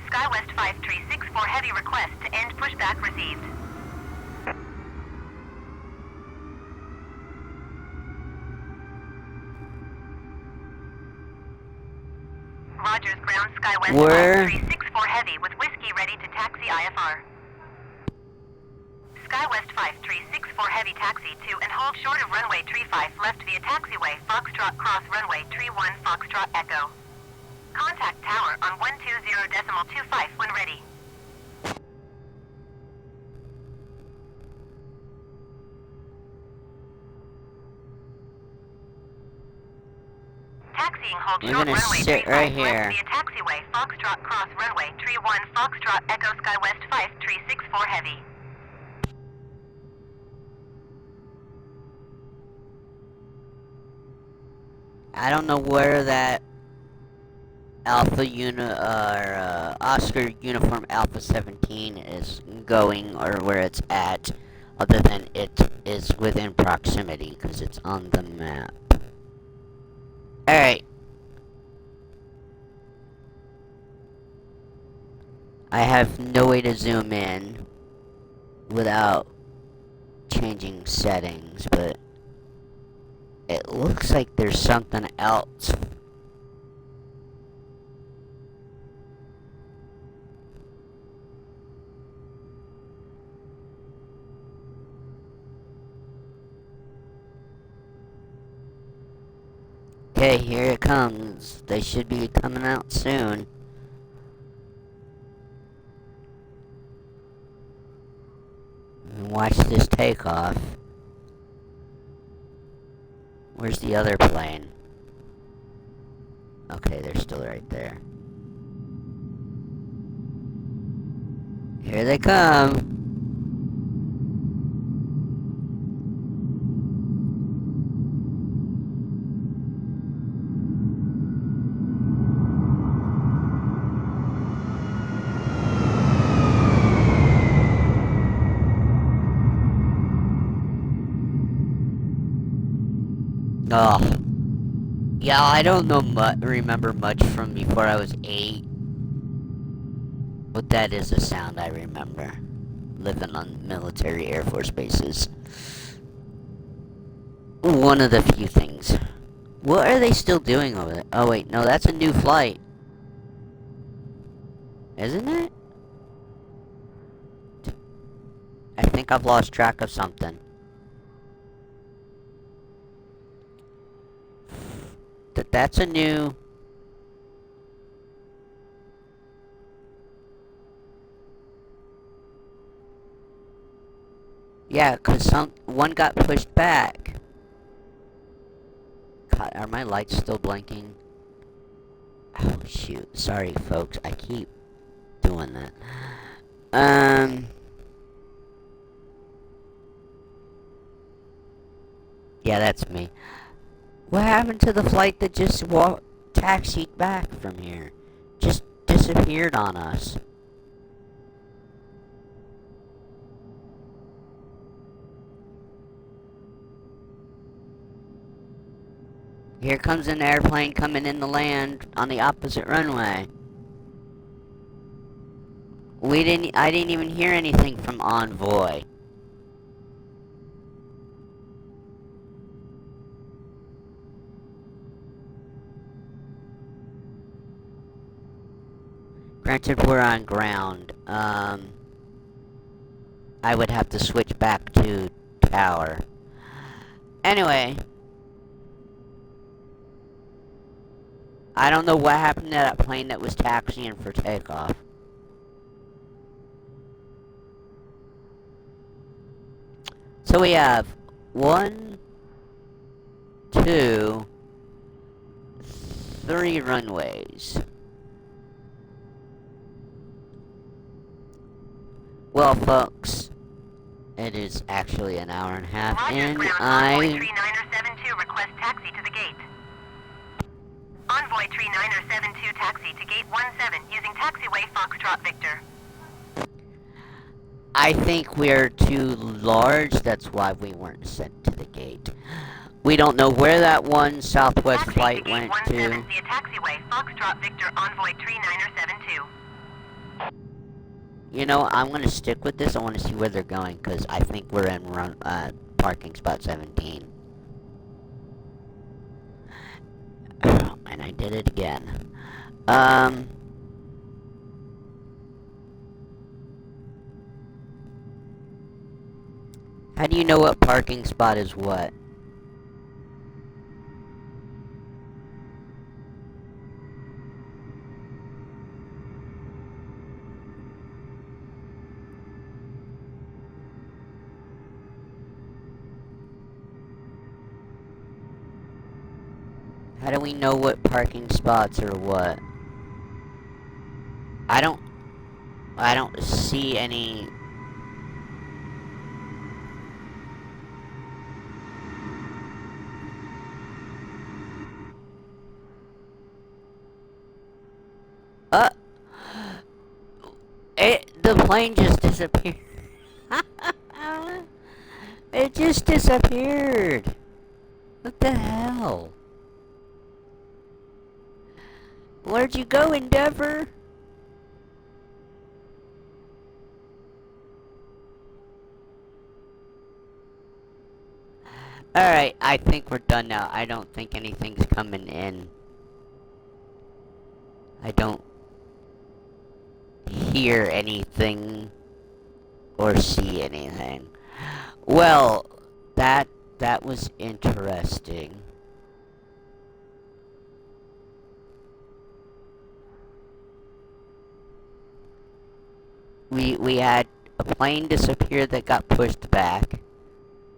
SkyWest 5364 heavy request to end pushback received. Rogers, ground SkyWest Where? 5364 heavy with whiskey ready to taxi IFR. SkyWest 5364 heavy taxi to and hold short of runway tree 5 left via taxiway Foxtrot cross runway tree 1 Foxtrot Echo. Contact tower on 120.25 when ready. Taxiing, hold We're short gonna runway sit 35 right left here. via taxiway Foxtrot cross runway tree 1 Foxtrot Echo SkyWest 5364 heavy. I don't know where that Oscar Uniform Alpha 17 is going, or where it's at, other than it is within proximity, because it's on the map. Alright. I have no way to zoom in without changing settings, but it looks like there's something else. Okay, here it comes. They should be coming out soon. Watch this takeoff. Where's the other plane? Okay, they're still right there. Here they come. Oh. Yeah, I don't know remember much from before I was 8. But that is a sound I remember. Living on military Air Force bases. One of the few things. What are they still doing over there? Oh wait, no, that's a new flight. Isn't it? I think I've lost track of something. That's a new... Yeah, cause one got pushed back. God, are my lights still blinking? Oh shoot, sorry folks, I keep doing that. Yeah, that's me. What happened to the flight that just taxied back from here? Just disappeared on us. Here comes an airplane coming in to land on the opposite runway. I didn't even hear anything from Envoy. Granted, we're on ground. I would have to switch back to tower. Anyway. I don't know what happened to that plane that was taxiing for takeoff. So we have 1, 2, 3 runways. Well, folks, it is actually an hour and a half, and Envoy 3972 request taxi to the gate. Envoy 3972 taxi to gate 17 using taxiway Foxtrot Victor. I think we're too large, that's why we weren't sent to the gate. We don't know where that one Southwest Taxi flight to went gate to. 17 via taxiway Foxtrot Victor Envoy 3972. You know, I'm gonna stick with this. I want to see where they're going, because I think we're in parking spot 17. Oh, and I did it again. How do you know what parking spot is what? How do we know what parking spots are what? I don't see any. Uh, the plane just disappeared. It just disappeared. What the hell? Where'd you go, Endeavor? Alright, I think we're done now. I don't think anything's coming in. I don't hear anything or see anything. Well, that was interesting. We had a plane disappear that got pushed back.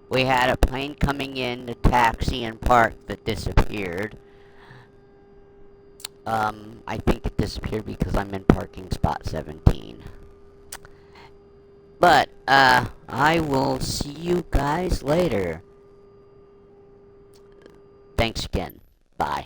We had a plane coming in, a taxi and park that disappeared. I think it disappeared because I'm in parking spot 17. But, I will see you guys later. Thanks again. Bye.